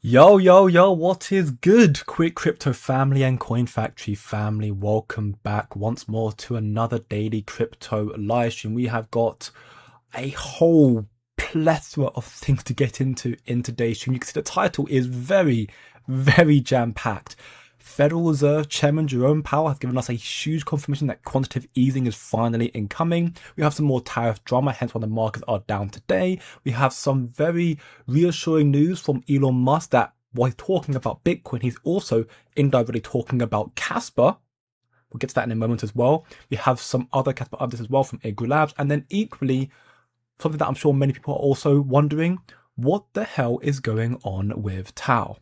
Yo, what is good? Quick Crypto family and Coin Factory family, welcome back once more to another daily crypto live stream. We have got a whole plethora of things to get into in today's stream. You can see the title is very jam-packed. Federal Reserve Chairman Jerome Powell has given us a huge confirmation that quantitative easing is finally incoming. We have some more tariff drama, hence why the markets are down today. We have some very reassuring news from Elon Musk that while he's talking about Bitcoin, he's also indirectly talking about Casper. We'll get to that in a moment as well. We have some other Casper updates as well from Agri Labs. And then equally, something that I'm sure many people are also wondering, what the hell is going on with Tau?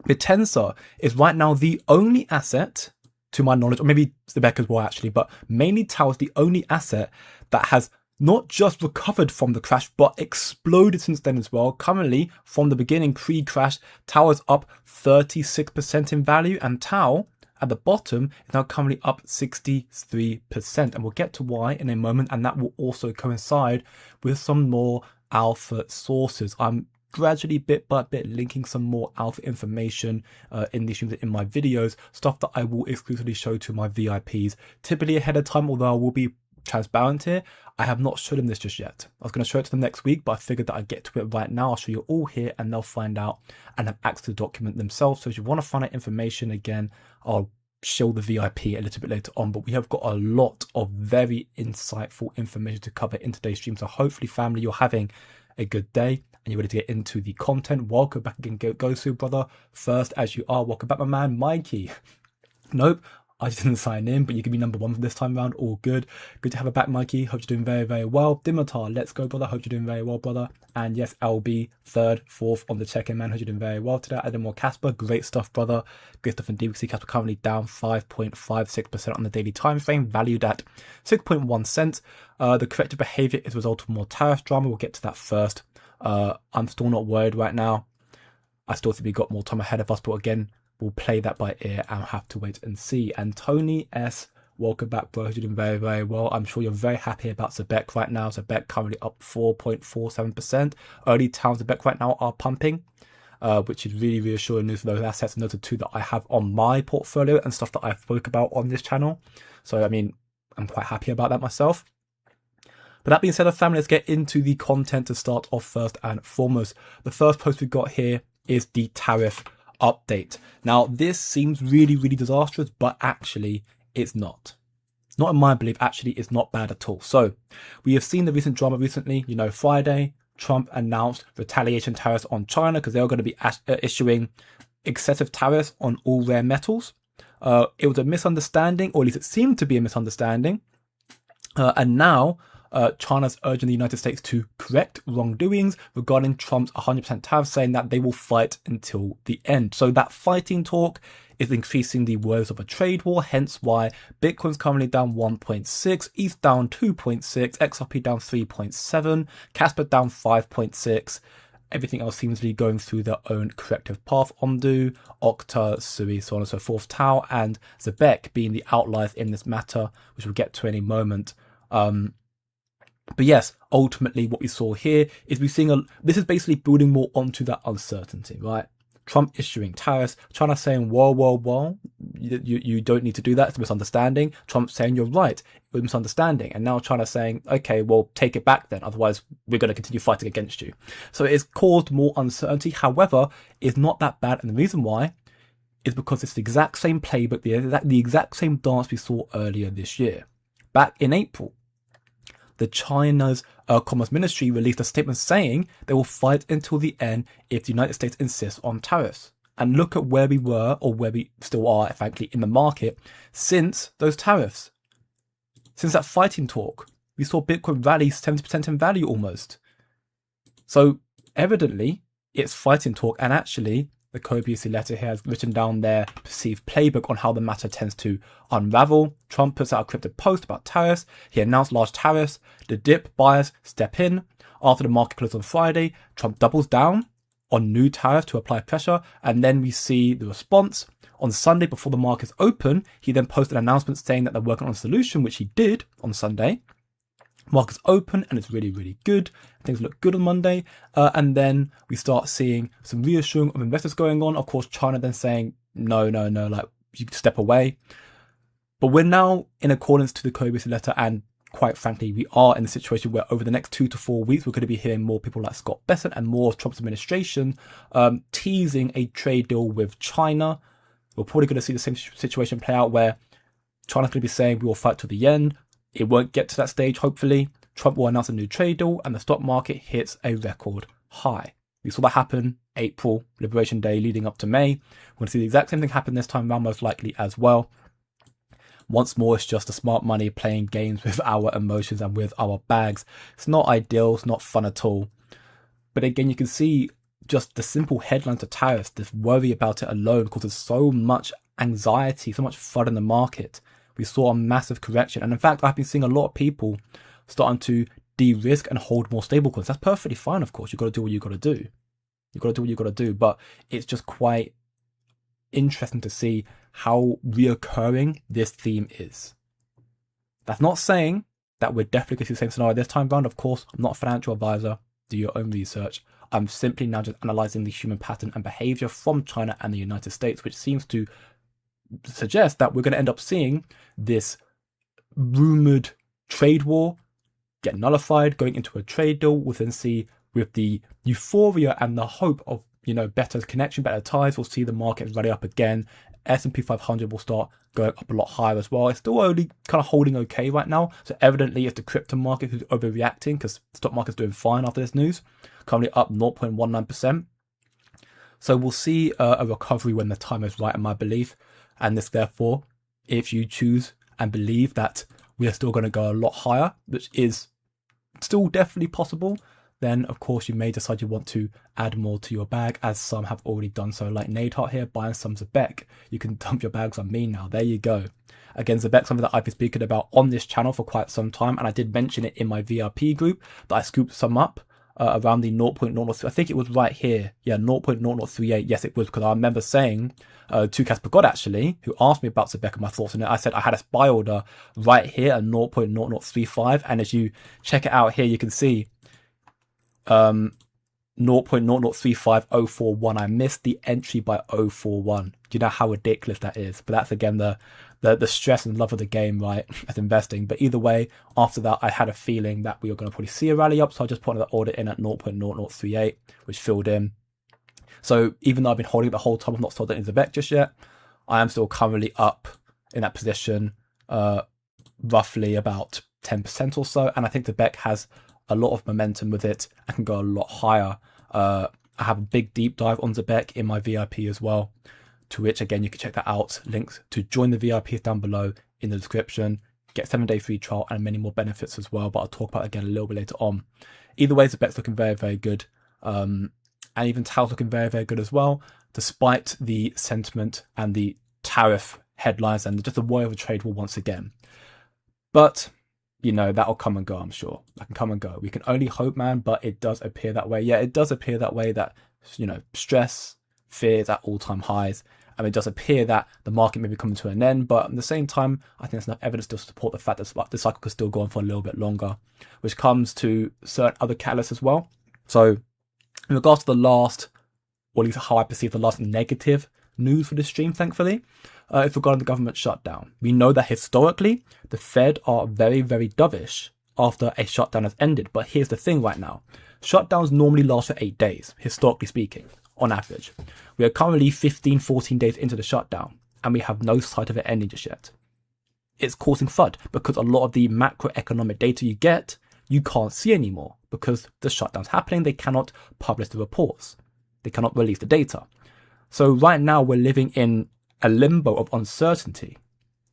Bittensor is right now the only asset, to my knowledge, or maybe Zebec as well actually, but mainly Tau is the only asset that has not just recovered from the crash, but exploded since then as well. Currently, from the beginning, pre-crash, Tau is up 36% in value, and Tau at the bottom is now currently up 63%. And we'll get to why in a moment, and that will also coincide with some more alpha sources. I'm gradually bit by bit linking some more alpha information in these streams, in my videos, stuff that I will exclusively show to my VIPs typically ahead of time, although I will be transparent here. I have not showed them this just yet. I was going to show it to them next week, but I figured that I'd get to it right now. I'll show you all here and they'll find out and have access to the document themselves. So if you want to find out information, again, I'll show the VIP a little bit later on, but we have got a lot of very insightful information to cover in today's stream. So hopefully, family, you're having a good day and you're ready to get into the content. Welcome back again, go to brother. First, as you are, welcome back, my man, Mikey. Nope, I just didn't sign in, but you can be number one for this time around. All good. Good to have a back, Mikey. Hope you're doing very well. Dimitar, let's go, brother. Hope you're doing very well, brother. And yes, LB, third, fourth on the check-in, man. Hope you're doing very well today. Adding more Casper. Great stuff, brother. Great stuff indeed. We see Casper currently down 5.56% on the daily time frame, valued at 6.1 cents. The corrective behavior is a result of more tariff drama. We'll get to that first. I'm still not worried right now. I still think we got more time ahead of us, but again, we'll play that by ear and have to wait and see. And Tony S, welcome back, bro. You're doing very well. I'm sure you're very happy about Zebec right now. Zebec currently up 4.47%. Early towns Zebec right now are pumping, which is really reassuring news for those assets. And those are two that I have on my portfolio and stuff that I spoke about on this channel. So, I mean, I'm quite happy about that myself. But that being said, family, let's get into the content to start off first and foremost. The first post we've got here is the tariff update. Now, this seems really disastrous, but actually it's not. It's not in my belief. Actually, it's not bad at all. So we have seen the recent drama recently. You know, Friday, Trump announced retaliation tariffs on China because they are going to be issuing excessive tariffs on all rare metals. It was a misunderstanding, or at least it seemed to be a misunderstanding. And now China's urging the United States to correct wrongdoings regarding Trump's 100% tariff, saying that they will fight until the end. So that fighting talk is increasing the worst of a trade war, hence why Bitcoin's currently down 1.6, ETH down 2.6, XRP down 3.7, Casper down 5.6. Everything else seems to be going through their own corrective path. Omdu, Okta, Sui, so on and so forth. Tau and Zebec being the outliers in this matter, which we'll get to any moment. But yes, ultimately what we saw here is we're seeing this is basically building more onto that uncertainty, right? Trump issuing tariffs, China saying, whoa, you don't need to do that, it's a misunderstanding. Trump saying, you're right, it was a misunderstanding. And now China saying, okay, well, take it back then, otherwise we're going to continue fighting against you. So it's caused more uncertainty. However, it's not that bad. And the reason why is because it's the exact same playbook, the exact same dance we saw earlier this year. Back in April, the China's Commerce Ministry released a statement saying they will fight until the end if the United States insists on tariffs. And look at where we were, or where we still are, frankly, in the market since those tariffs. Since that fighting talk, we saw Bitcoin rally 70% in value almost. So evidently, it's fighting talk, and actually, the co-BC letter here has written down their perceived playbook on how the matter tends to unravel. Trump puts out a cryptic post about tariffs. He announced large tariffs. The dip buyers step in. After the market closed on Friday, Trump doubles down on new tariffs to apply pressure. And then we see the response. On Sunday, before the markets open, he then posted an announcement saying that they're working on a solution, which he did on Sunday. Markets open and it's really, really good. Things look good on Monday. And then we start seeing some reassuring of investors going on. Of course, China then saying, no, like you step away. But we're now in accordance to the KYC letter, and quite frankly, we are in a situation where over the next 2 to 4 weeks, we're going to be hearing more people like Scott Bessent and more of Trump's administration teasing a trade deal with China. We're probably going to see the same situation play out where China's going to be saying we will fight to the end. It won't get to that stage, hopefully. Trump will announce a new trade deal and the stock market hits a record high. We saw that happen April, Liberation Day, leading up to May. We're going to see the exact same thing happen this time around, most likely as well. Once more, it's just the smart money playing games with our emotions and with our bags. It's not ideal, it's not fun at all. But again, you can see just the simple headlines of tariffs, this worry about it alone causes so much anxiety, so much FUD in the market. We saw a massive correction. And in fact, I've been seeing a lot of people starting to de-risk and hold more stable coins. That's perfectly fine, of course. You've got to do what you've got to do. You've got to do what you've got to do. But it's just quite interesting to see how reoccurring this theme is. That's not saying that we're definitely going to see the same scenario this time round. Of course, I'm not a financial advisor. Do your own research. I'm simply now just analyzing the human pattern and behavior from China and the United States, which seems to suggest that we're going to end up seeing this rumored trade war get nullified, going into a trade deal. We'll then see, with the euphoria and the hope of better connection, better ties, we'll see the market rally up again. S&P 500 will start going up a lot higher as well. It's still only kind of holding okay right now. So evidently it's the crypto market who's overreacting, because the stock market's doing fine after this news. Currently up 0.19%. So we'll see a recovery when the time is right, in my belief. And this, therefore, if you choose and believe that we are still going to go a lot higher, which is still definitely possible, then of course you may decide you want to add more to your bag, as some have already done so, like Nadehart here buying some Zebec. You can dump your bags on me now. There you go. Again, Zebec, something that I've been speaking about on this channel for quite some time, and I did mention it in my VIP group that I scooped some up around the 0.003. I think it was right here. Yeah, 0.0038. Yes, it was, because I remember saying to Casper God, actually, who asked me about Zebec and my thoughts on it. I said I had a buy order right here at 0.0035, and as you check it out here, you can see 0.0035041. I missed the entry by 041. Do you know how ridiculous that is? But that's again the stress and love of the game, right, as investing. But either way, after that, I had a feeling that we were going to probably see a rally up, so I just put that order in at 0.0038, which filled in. So even though I've been holding it the whole time, I've not sold it in Zebec just yet. I am still currently up in that position, roughly about 10% or so, and I think Zebec has a lot of momentum with it and can go a lot higher. I have a big deep dive on Zebec in my VIP as well, to which again you can check that out. Links to join the VIP is down below in the description. Get 7-day free trial and many more benefits as well, but I'll talk about it again a little bit later on. Either way, Zebec's looking very, very good. And even Tal's looking very, very good as well, despite the sentiment and the tariff headlines and just the worry of a trade war once again. But that'll come and go, I'm sure. That can come and go. We can only hope, man, but it does appear that way. Yeah, it does appear that way, that, stress, fear is at all-time highs. And it does appear that the market may be coming to an end, but at the same time, I think there's enough evidence to support the fact that the cycle could still go on for a little bit longer, which comes to certain other catalysts as well. So in regards to the last, or at least how I perceive the last negative news for this stream, thankfully, it's regarding the government shutdown. We know that historically, the Fed are very, very dovish after a shutdown has ended. But here's the thing right now. Shutdowns normally last for 8 days, historically speaking, on average. We are currently 15, 14 days into the shutdown, and we have no sight of it ending just yet. It's causing FUD, because a lot of the macroeconomic data you get, you can't see anymore, because the shutdown's happening. They cannot publish the reports. They cannot release the data. So right now we're living in a limbo of uncertainty,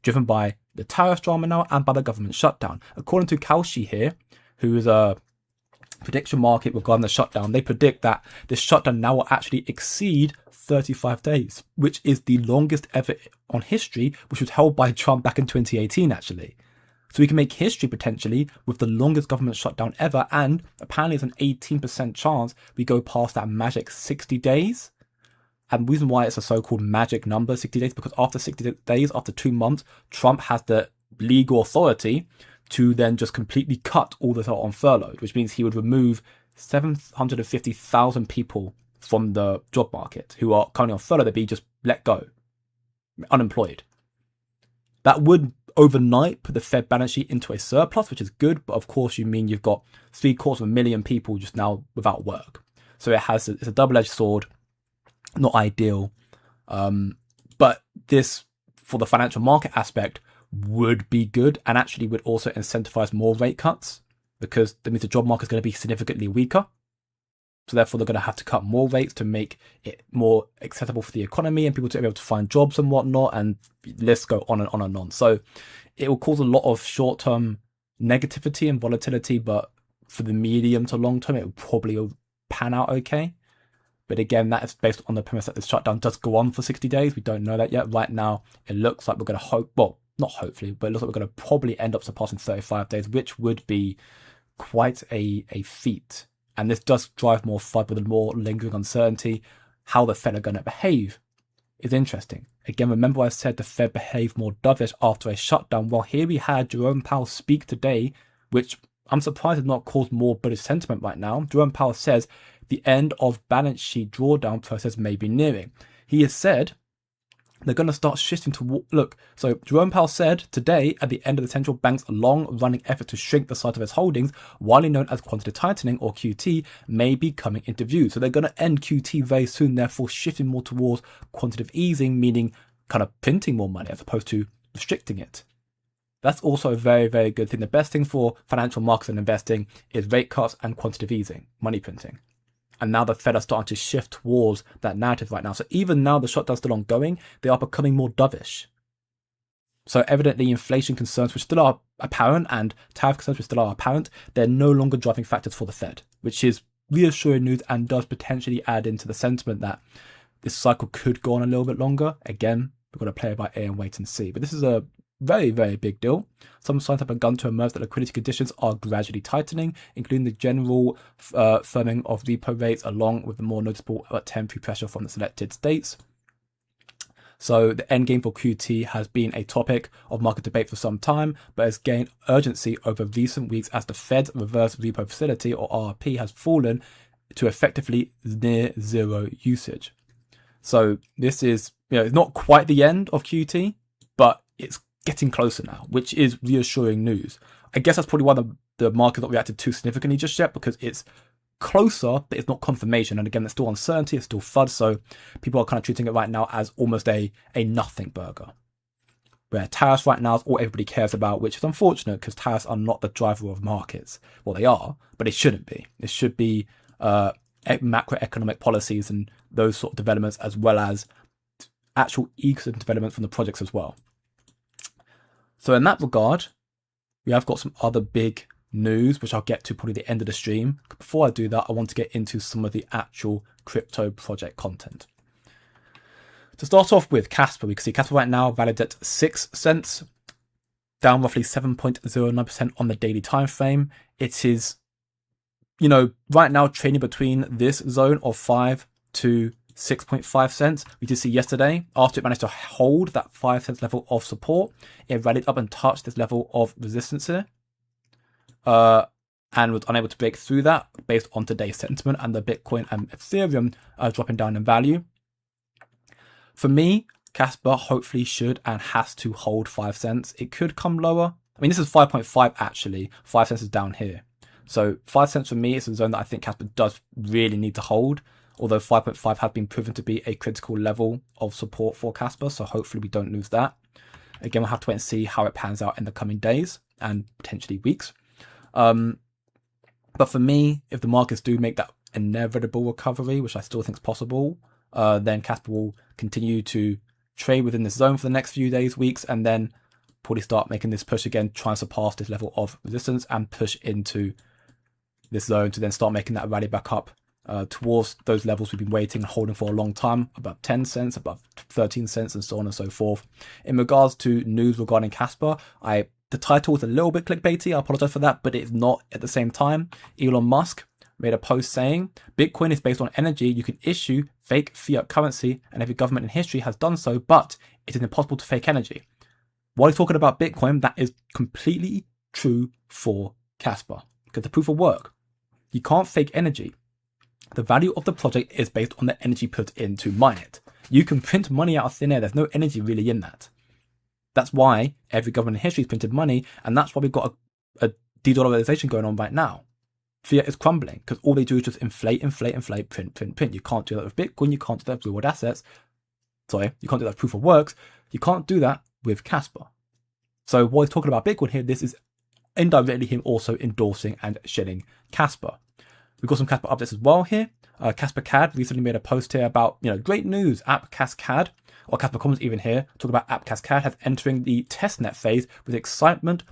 driven by the tariff drama now and by the government shutdown. According to Kalshi here, who is a prediction market regarding the shutdown, they predict that this shutdown now will actually exceed 35 days, which is the longest ever on history, which was held by Trump back in 2018, actually. So we can make history potentially with the longest government shutdown ever, and apparently there's an 18% chance we go past that magic 60 days. And the reason why it's a so-called magic number, 60 days, because after 60 days, after 2 months, Trump has the legal authority to then just completely cut all that are on furlough, which means he would remove 750,000 people from the job market who are currently on furlough. They'd be just let go, unemployed. That would overnight put the Fed balance sheet into a surplus, which is good, but of course you mean you've got 750,000 people just now without work. So it's a double-edged sword, not ideal. But this, for the financial market aspect, would be good, and actually would also incentivize more rate cuts, because that means the job market is going to be significantly weaker. So therefore they're going to have to cut more rates to make it more accessible for the economy and people to be able to find jobs and whatnot, and lists go on and on and on. So it will cause a lot of short-term negativity and volatility, but for the medium to long term, it will probably pan out okay. But again, that is based on the premise that this shutdown does go on for 60 days. We don't know that yet. Right now, it looks like we're going to not hopefully, but it looks like we're going to probably end up surpassing 35 days, which would be quite a feat. And this does drive more FUD with a more lingering uncertainty. How the Fed are going to behave is interesting. Again, remember I said the Fed behaved more dovish after a shutdown. Well, here we had Jerome Powell speak today, which I'm surprised has not caused more bullish sentiment right now. Jerome Powell says the end of balance sheet drawdown process may be nearing. He has said they're going to start shifting to So Jerome Powell said today, at the end of the central bank's long-running effort to shrink the size of its holdings, widely known as quantitative tightening or QT, may be coming into view. So they're going to end QT very soon, therefore shifting more towards quantitative easing, meaning kind of printing more money as opposed to restricting it. That's also a very, very good thing. The best thing for financial markets and investing is rate cuts and quantitative easing, money printing. And now the Fed are starting to shift towards that narrative right now. So even now the shutdown's still ongoing, they are becoming more dovish. So evidently inflation concerns, which still are apparent, and tariff concerns, which still are apparent, they're no longer driving factors for the Fed, which is reassuring news and does potentially add into the sentiment that this cycle could go on a little bit longer. Again, we've got to play it by ear and wait and see. But this is a very, very big deal. Some signs have begun to emerge that liquidity conditions are gradually tightening, including the general firming of repo rates, along with the more noticeable temporary pressure from the selected states. So the end game for QT has been a topic of market debate for some time, but has gained urgency over recent weeks as the Fed's reverse repo facility, or RRP, has fallen to effectively near zero usage. So this is, it's not quite the end of QT, but it's getting closer now, which is reassuring news. I guess that's probably why the market's not reacted too significantly just yet, because it's closer, but it's not confirmation. And again, there's still uncertainty, it's still FUD, so people are kind of treating it right now as almost a nothing burger. Where tariffs right now is all everybody cares about, which is unfortunate because tariffs are not the driver of markets. Well, they are, but it shouldn't be. It should be macroeconomic policies and those sort of developments, as well as actual ecosystem development from the projects as well. So in that regard, we have got some other big news, which I'll get to probably the end of the stream. Before I do that, I want to get into some of the actual crypto project content. To start off with Casper, we can see Casper right now valued at 6 cents, down roughly 7.09% on the daily time frame. It is, right now trading between this zone of 5 to 6.5 cents. We did see yesterday, after it managed to hold that 5 cents level of support, it rallied up and touched this level of resistance here, and was unable to break through that based on today's sentiment and the Bitcoin and Ethereum dropping down in value. For me, Casper hopefully should and has to hold 5 cents. It could come lower. I mean, this is 5.5 actually. 5 cents is down here. So 5 cents for me is a zone that I think Casper does really need to hold. Although 5.5 has been proven to be a critical level of support for Casper, so hopefully we don't lose that. Again, we'll have to wait and see how it pans out in the coming days and potentially weeks. But for me, if the markets do make that inevitable recovery, which I still think is possible, then Casper will continue to trade within this zone for the next few days, weeks, and then probably start making this push again, try and surpass this level of resistance and push into this zone to then start making that rally back up towards those levels we've been waiting and holding for a long time, above 10 cents, above 13 cents, and so on and so forth. In regards to news regarding Casper, the title is a little bit clickbaity, I apologize for that, but it's not at the same time. Elon Musk made a post saying, Bitcoin is based on energy. You can issue fake fiat currency, and every government in history has done so, but it is impossible to fake energy. While he's talking about Bitcoin, that is completely true for Casper because the proof of work. You can't fake energy. The value of the project is based on the energy put in to mine it. You can print money out of thin air. There's no energy really in that. That's why every government in history has printed money, and that's why we've got a de-dollarization going on right now. Fiat is crumbling because all they do is just inflate, print. You can't do that with Bitcoin. You can't do that with real-world assets. Sorry, you can't do that with proof of works. You can't do that with Casper. So while he's talking about Bitcoin here, this is indirectly him also endorsing and shedding Casper. We've got some Casper updates as well here. Casper CAD recently made a post here about, great news. App Cascade, or Casper Commons even here, talk about App Cascade has entering the testnet phase with excitement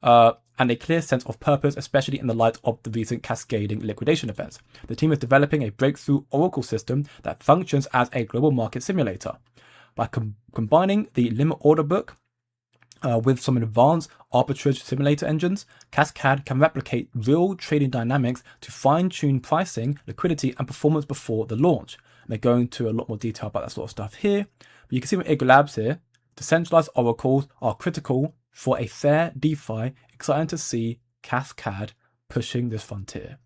and a clear sense of purpose, especially in the light of the recent cascading liquidation events. The team is developing a breakthrough Oracle system that functions as a global market simulator. By combining the limit order book with some advanced arbitrage simulator engines, Cascade can replicate real trading dynamics to fine-tune pricing, liquidity, and performance before the launch. And they go into a lot more detail about that sort of stuff here. But you can see with Ego Labs here, decentralized oracles are critical for a fair DeFi. Exciting to see Cascade pushing this frontier.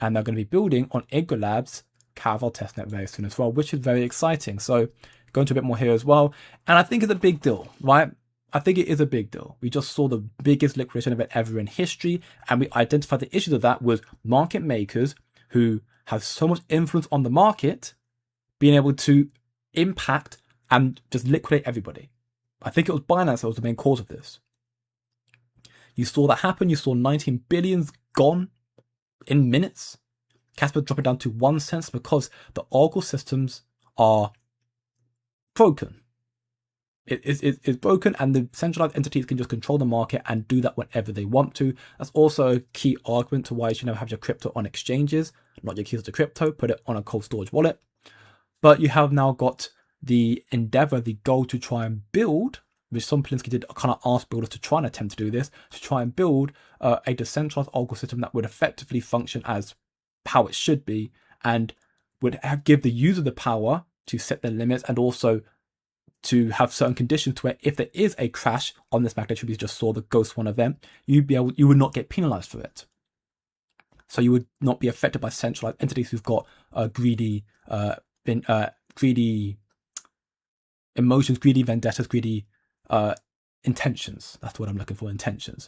And they're going to be building on Ego Labs Caravel testnet very soon as well, which is very exciting. So go into a bit more here as well. And I think it's a big deal, right? I think it is a big deal. We just saw the biggest liquidation event ever in history, and we identified the issues of that with market makers who have so much influence on the market being able to impact and just liquidate everybody. I think it was Binance that was the main cause of this. You saw that happen. You saw 19 billions gone in minutes. Casper dropping down to 1 cent because the Oracle systems are broken. It's broken, and the centralized entities can just control the market and do that whenever they want to. That's also a key argument to why you should never have your crypto on exchanges, not your keys to crypto, put it on a cold storage wallet. But you have now got the endeavor, the goal to try and build, which some Polinsky did kind of ask builders to try and attempt to do this, to try and build a decentralized Oracle system that would effectively function as how it should be and would give the user the power to set their limits and also to have certain conditions to where if there is a crash on this magnitude, we just saw the Ghost One event, you would not get penalized for it. So you would not be affected by centralized entities who've got greedy emotions, greedy vendettas, greedy intentions. That's what I'm looking for, intentions.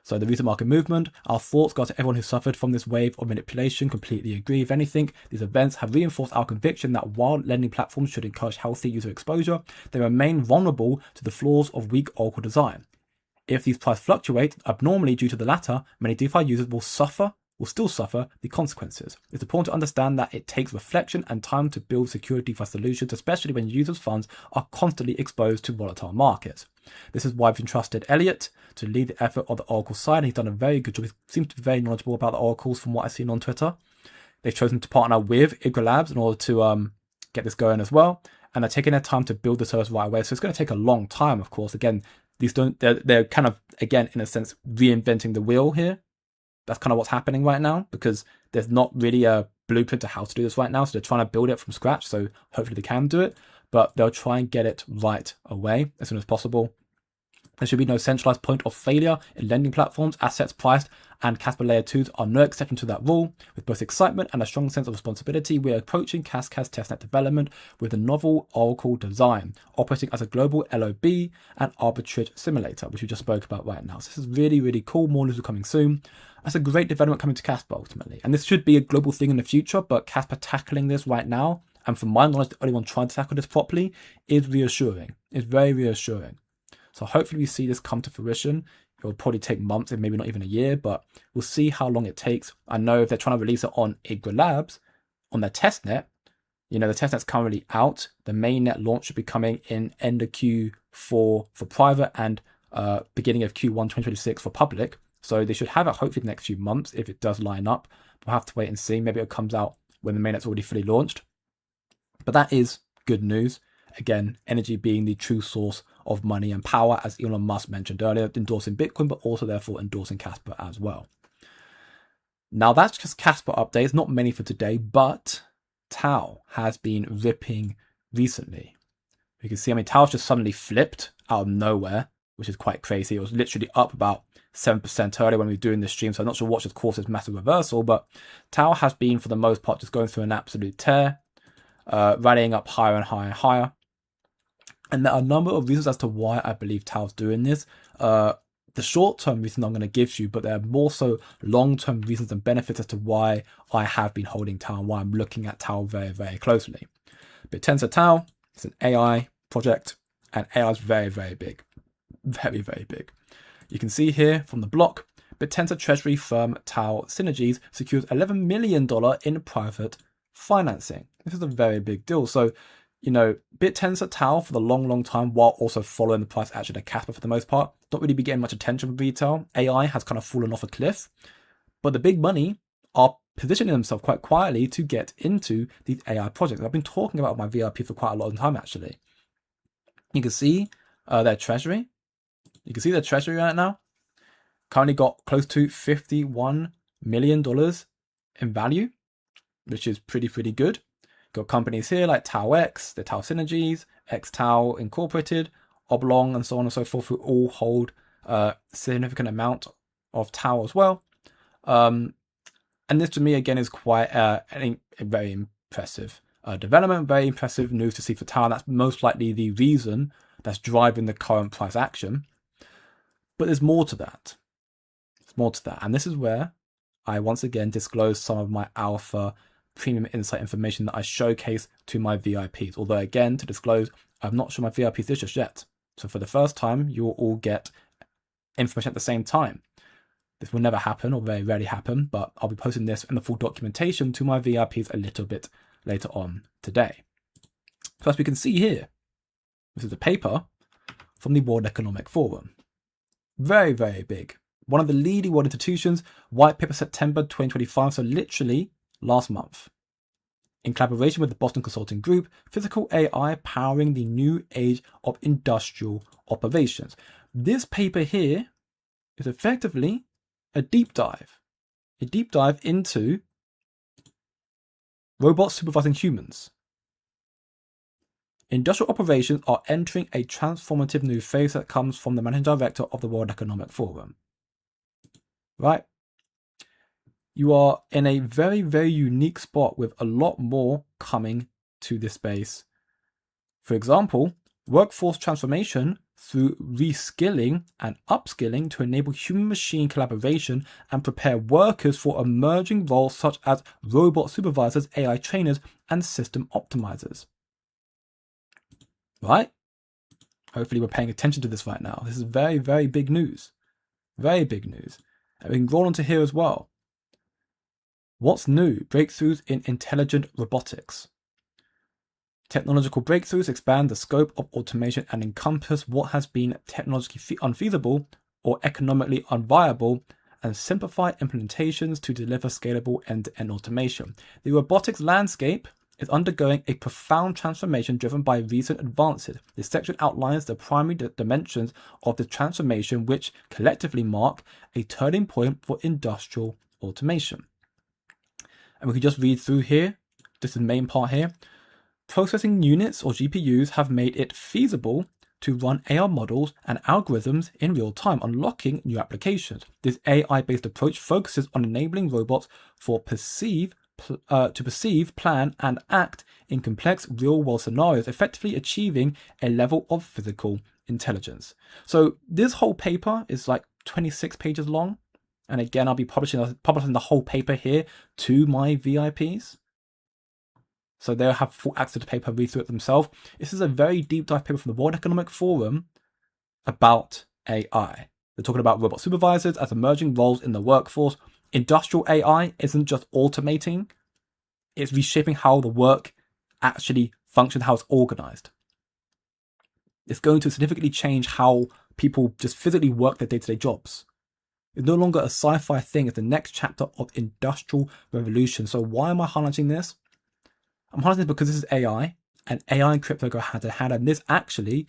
So the recent market movement, our thoughts go to everyone who suffered from this wave of manipulation. Completely agree. If anything, these events have reinforced our conviction that while lending platforms should encourage healthy user exposure, they remain vulnerable to the flaws of weak Oracle design. If these prices fluctuate abnormally due to the latter, many DeFi users will still suffer the consequences. It's important to understand that it takes reflection and time to build secure DeFi solutions, especially when users' funds are constantly exposed to volatile markets. This is why we've entrusted Elliot to lead the effort on the Oracle side. He's done a very good job. He seems to be very knowledgeable about the Oracles from what I've seen on Twitter. They've chosen to partner with Ego Labs in order to get this going as well. And they're taking their time to build the service right away. So it's going to take a long time, of course. Again, they're kind of, again, in a sense, reinventing the wheel here. That's kind of what's happening right now because there's not really a blueprint to how to do this right now. So they're trying to build it from scratch. So hopefully they can do it, but they'll try and get it right away as soon as possible. There should be no centralized point of failure in lending platforms. Assets priced and Casper Layer 2s are no exception to that rule. With both excitement and a strong sense of responsibility, we are approaching Cascade's testnet development with a novel Oracle design, operating as a global LOB and arbitrage simulator, which we just spoke about right now. So this is really, really cool. More news are coming soon. That's a great development coming to Casper ultimately. And this should be a global thing in the future, but Casper tackling this right now, and from my knowledge, the only one trying to tackle this properly, is reassuring. It's very reassuring. So hopefully we see this come to fruition. It will probably take months and maybe not even a year, but we'll see how long it takes. I know if they're trying to release it on Ego Labs, on their testnet, the testnet's currently out. The mainnet launch should be coming in end of Q4 for private and beginning of Q1 2026 for public. So they should have it hopefully the next few months if it does line up. We'll have to wait and see. Maybe it comes out when the mainnet's already fully launched. But that is good news. Again, energy being the true source of money and power, as Elon Musk mentioned earlier, endorsing Bitcoin, but also therefore endorsing Casper as well. Now that's just Casper updates, not many for today, but Tau has been ripping recently. You can see, Tau's just suddenly flipped out of nowhere. which is quite crazy. It was literally up about 7% earlier when we were doing this stream, so I'm not sure what just caused this massive reversal, but Tau has been, for the most part, just going through an absolute tear, rallying up higher and higher and higher. And there are a number of reasons as to why I believe Tau's doing this. The short-term reason I'm going to give you, but there are more so long-term reasons and benefits as to why I have been holding Tau and why I'm looking at Tau very, very closely. Bittensor Tau is an AI project, and AI is very, very big. Very, very big. You can see here from the block, Bittensor treasury firm Tau Synergies secures $11 million in private financing. This is a very big deal. So, you know, Bittensor Tau for the long, long time, while also following the price action of Casper for the most part, don't really be getting much attention from retail. AI has kind of fallen off a cliff, but the big money are positioning themselves quite quietly to get into these AI projects. I've been talking about my VIP for quite a lot of time, actually. You can see their treasury. You can see their treasury right now. Currently got close to $51 million in value, which is pretty good. Got companies here like TauX, the Tau Synergies, X-Tau Incorporated, Oblong, and so on and so forth, who all hold a significant amount of Tau as well. And this to me, again, is quite a very impressive development, very impressive news to see for Tau. And that's most likely the reason that's driving the current price action. But there's more to that. There's more to that. And this is where I once again disclose some of my alpha premium insight information that I showcase to my VIPs. Although again, to disclose, I'm not sure my VIPs this just yet. So for the first time, you will all get information at the same time. This will never happen, or very rarely happen, but I'll be posting this and the full documentation to my VIPs a little bit later on today. So as we can see here, this is a paper from the World Economic Forum. Very, very big. One of the leading world institutions, white paper September 2025, so literally last month. In collaboration with the Boston Consulting Group, Physical AI powering the new age of industrial operations. This paper here is effectively a deep dive into robots supervising humans. Industrial operations are entering a transformative new phase that comes from the managing director of the World Economic Forum. Right? You are in a very, very unique spot with a lot more coming to this space. For example, workforce transformation through reskilling and upskilling to enable human-machine collaboration and prepare workers for emerging roles such as robot supervisors, AI trainers, and system optimizers. Right? Hopefully we're paying attention to this right now. This is very, very big news. Very big news. And we can roll on to here as well. What's new? Breakthroughs in intelligent robotics. Technological breakthroughs expand the scope of automation and encompass what has been technologically unfeasible or economically unviable, and simplify implementations to deliver scalable end-to-end automation. The robotics landscape is undergoing a profound transformation driven by recent advances. This section outlines the primary dimensions of the transformation, which collectively mark a turning point for industrial automation. And we can just read through here. This is the main part here. Processing units, or GPUs, have made it feasible to run AI models and algorithms in real time, unlocking new applications. This AI-based approach focuses on enabling robots to perceive, plan, and act in complex real-world scenarios, effectively achieving a level of physical intelligence. So this whole paper is like 26 pages long. And again, I'll be publishing the whole paper here to my VIPs. So they'll have full access to the paper, read through it themselves. This is a very deep dive paper from the World Economic Forum about AI. They're talking about robot supervisors as emerging roles in the workforce. Industrial AI isn't just automating, it's reshaping how the work actually functions, how it's organized. It's going to significantly change how people just physically work their day-to-day jobs. It's no longer a sci-fi thing, it's the next chapter of industrial revolution. So why am I highlighting this? I'm highlighting this because this is AI, and AI and crypto go hand in hand, and this actually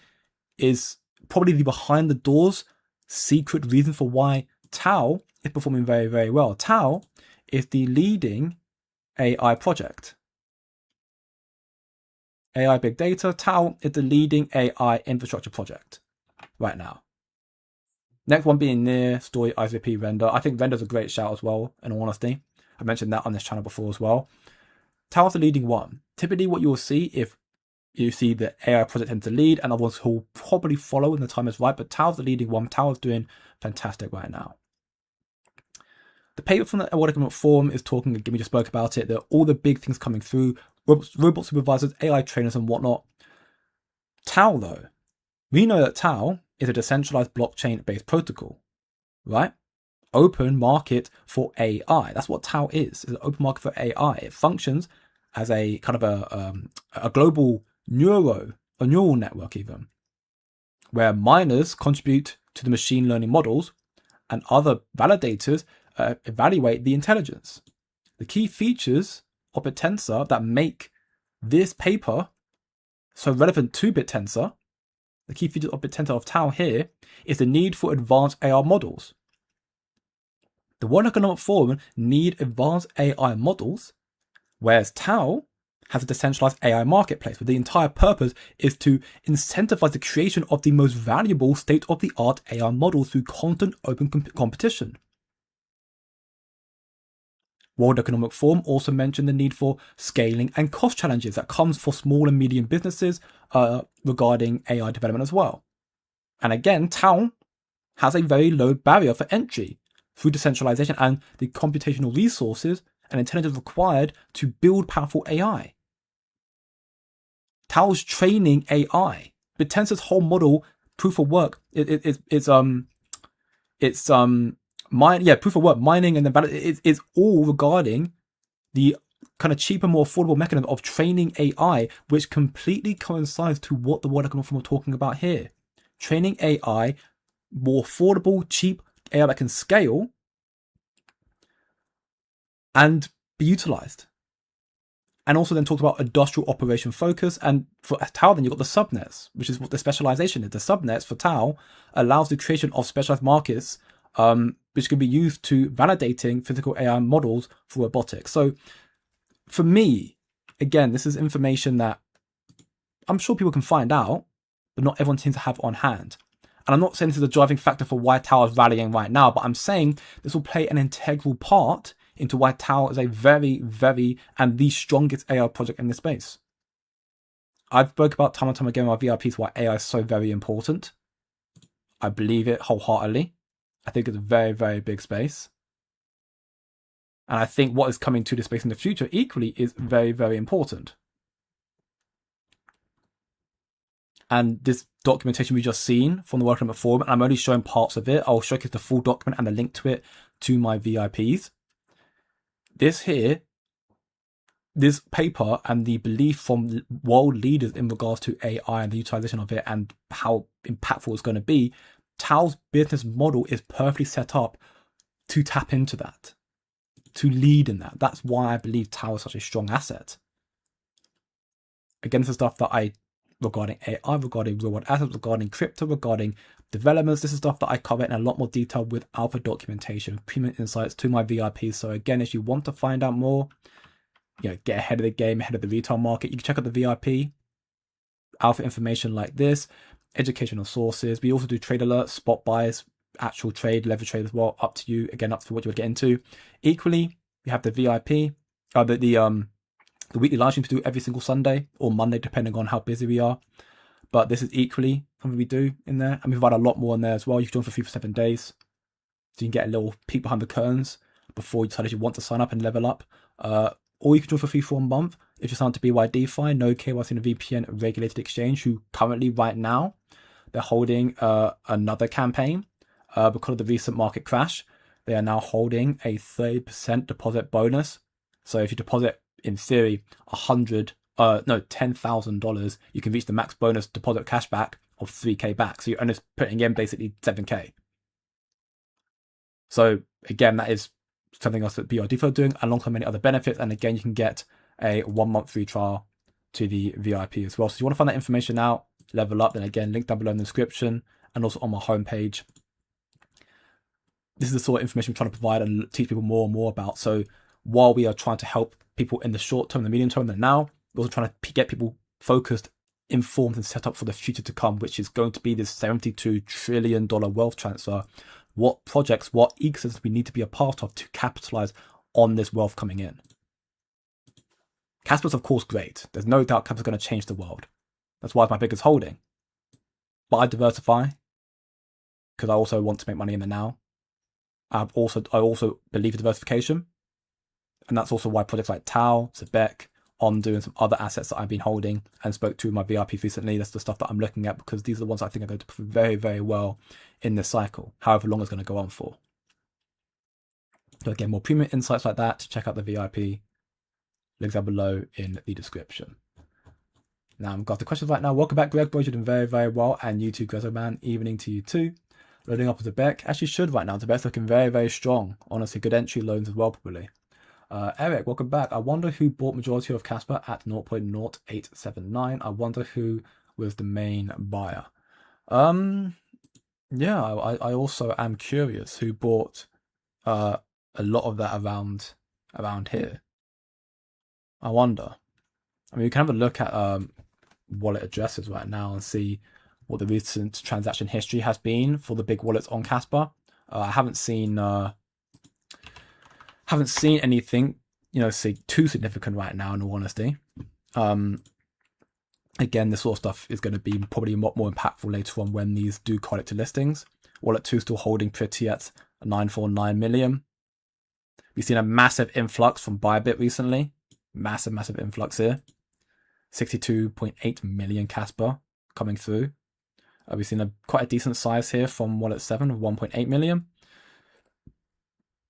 is probably the behind the doors secret reason for why Tau is performing very, very well. Tau is the leading AI project. AI big data, Tau is the leading AI infrastructure project right now. Next one being Near, Story, ICP, Render. I think Render's a great shout as well, in all honesty. I mentioned that on this channel before as well. Tao's the leading one. Typically what you'll see if you see the AI project tend to lead and others who will probably follow when the time is right, but Tao's the leading one. Tao's doing fantastic right now. The paper from the World Economic Forum is talking, we just spoke about it, there are all the big things coming through, robot supervisors, AI trainers and whatnot. Tao though, we know that Tao is a decentralized blockchain-based protocol, right? Open market for AI. That's what Tao is an open market for AI. It functions as a kind of a global neural network even, where miners contribute to the machine learning models and other validators evaluate the intelligence. The key features of Bittensor that make this paper so relevant to Bittensor, the key features of Bittensor of Tao here, is the need for advanced AI models. The World Economic Forum need advanced AI models, whereas Tao has a decentralized AI marketplace, where the entire purpose is to incentivize the creation of the most valuable state-of-the-art AI models through constant open competition. World Economic Forum also mentioned the need for scaling and cost challenges that comes for small and medium businesses regarding AI development as well. And again, Tao has a very low barrier for entry through decentralization and the computational resources and intelligence required to build powerful AI. Tao's training AI. Bittensor's whole model, proof of work, proof of work, mining and the it's all regarding the kind of cheaper, more affordable mechanism of training AI, which completely coincides to what the World Economic Forum are talking about here. Training AI, more affordable, cheap AI that can scale and be utilized. And also then talked about industrial operation focus. And for Tao, then you've got the subnets, which is what the specialization is. The subnets for Tao allows the creation of specialized markets, which can be used to validating physical AI models for robotics. So for me, again, this is information that I'm sure people can find out, but not everyone seems to have on hand. And I'm not saying this is a driving factor for why Tao is rallying right now, but I'm saying this will play an integral part into why Tao is a very, very, and the strongest AI project in this space. I've spoke about time and time again with my VIPs why AI is so very important. I believe it wholeheartedly. I think it's a very, very big space. And I think what is coming to this space in the future equally is very, very important. And this documentation we just seen from the World Economic Forum, and I'm only showing parts of it. I'll showcase the full document and the link to it to my VIPs. This here, this paper and the belief from world leaders in regards to AI and the utilization of it and how impactful it's going to be, Tao's business model is perfectly set up to tap into that, to lead in that. That's why I believe Tao is such a strong asset. Again, this is stuff that regarding AI, regarding real world assets, regarding crypto, regarding developments. This is stuff that I cover in a lot more detail with alpha documentation, premium insights to my VIPs. So again, if you want to find out more, get ahead of the game, ahead of the retail market, you can check out the VIP alpha information like this, educational sources. We also do trade alerts, spot buys, actual trade, leverage trade as well. Up to you. Again, up to what you would get into. Equally, we have the VIP, the weekly live stream to do every single Sunday or Monday, depending on how busy we are. But this is equally something we do in there. And we provide a lot more in there as well. You can join for free for 7 days. So you can get a little peek behind the curtains before you decide if you want to sign up and level up. Or you can join for free for a month if you sign up to BYDFI, no KYC VPN regulated exchange, who currently right now, they're holding another campaign because of the recent market crash. They are now holding a 30% deposit bonus. So if you deposit, in theory, $10,000, you can reach the max bonus deposit cashback of 3K back. So you're only putting in basically 7K. So again, that is something else that BYDFI are doing, alongside many other benefits. And again, you can get a 1 month free trial to the VIP as well. So if you want to find that information out, level up, then again, link down below in the description and also on my homepage. This is the sort of information we're trying to provide and teach people more and more about. So while we are trying to help people in the short term, the medium term, and now we're also trying to get people focused informed and set up for the future to come, which is going to be this $72 trillion wealth transfer. What projects, what ecosystems we need to be a part of to capitalize on this wealth coming in. Casper's of course great. There's no doubt Casper's going to change the world. That's why it's my biggest holding. But I diversify because I also want to make money in the now. I also believe in diversification. And that's also why projects like Tau, Zebec, on doing some other assets that I've been holding and spoke to my VIPs recently. That's the stuff that I'm looking at because these are the ones I think are going to perform very, very well in this cycle, however long it's going to go on for. So again, more premium insights like that, check out the VIP. Links are below in the description. Now I've got the questions right now. Welcome back, Greg. Boys, you're doing very, very well. And you too, Grezzo Man. Evening to you too. Loading up with Zebec. Actually should right now. Zebec's looking very, very strong. Honestly, good entry loans as well, probably. Eric, welcome back. I wonder who bought majority of Casper at 0.0879. I wonder who was the main buyer. Yeah, I also am curious who bought a lot of that around here. I wonder. I mean, we can have a look at wallet addresses right now and see what the recent transaction history has been for the big wallets on Casper. I haven't seen anything, say too significant right now, in all honesty. Again, this sort of stuff is going to be probably a lot more impactful later on when these do correlate to listings. Wallet 2 still holding pretty at 949 million. We've seen a massive influx from Bybit recently. Massive influx here. 62.8 million Casper coming through. We've seen quite a decent size here from Wallet 7 of 1.8 million.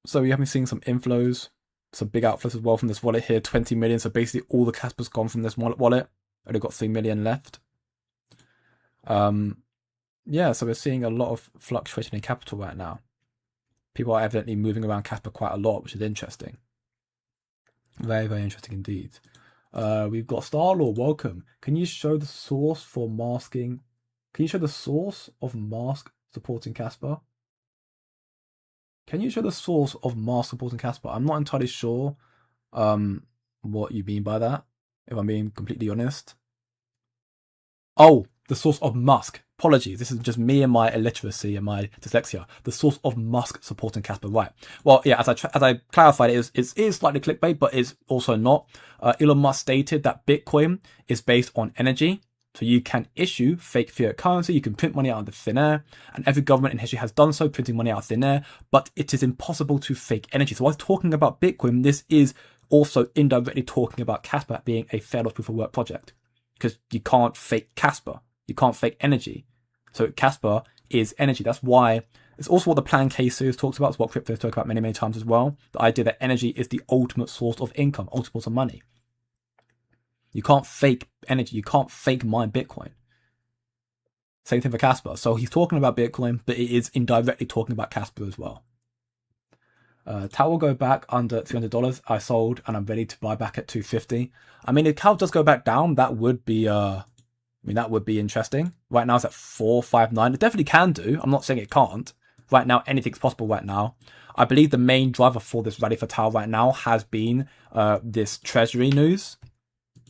So we have been seeing some inflows, some big outflows as well from this wallet here, 20 million. So basically all the Casper's gone from this wallet. Only got 3 million left. Yeah, so we're seeing a lot of fluctuation in capital right now. People are evidently moving around Casper quite a lot, which is interesting. Very, very interesting indeed. We've got Starlord, welcome. Can you show the source for masking? Can you show the source of mask supporting Casper? Can you show the source of mask supporting Casper? I'm not entirely sure what you mean by that, if I'm being completely honest. Oh, the source of Musk. Apologies, this is just me and my illiteracy and my dyslexia. The source of Musk supporting Casper, right? Well, yeah, as I clarified, it is slightly clickbait, but it's also not. Elon Musk stated that Bitcoin is based on energy, so you can issue fake fiat currency, you can print money out of the thin air, and every government in history has done so, printing money out of thin air. But it is impossible to fake energy. So while talking about Bitcoin, this is also indirectly talking about Casper being a fair-off proof of work project, because you can't fake Casper, you can't fake energy. So Casper is energy. That's why it's also what the Plan K series talks about. It's what crypto talk about many, many times as well. The idea that energy is the ultimate source of income, ultimate source of money. You can't fake energy. You can't fake mine Bitcoin. Same thing for Casper. So he's talking about Bitcoin, but it is indirectly talking about Casper as well. Tau will go back under $300. I sold and I'm ready to buy back at $250. I mean, if Tau does go back down, that would be that would be interesting. Right now it's at $459. It definitely can do. I'm not saying it can't. Right now, anything's possible right now. I believe the main driver for this rally for Tau right now has been this treasury news.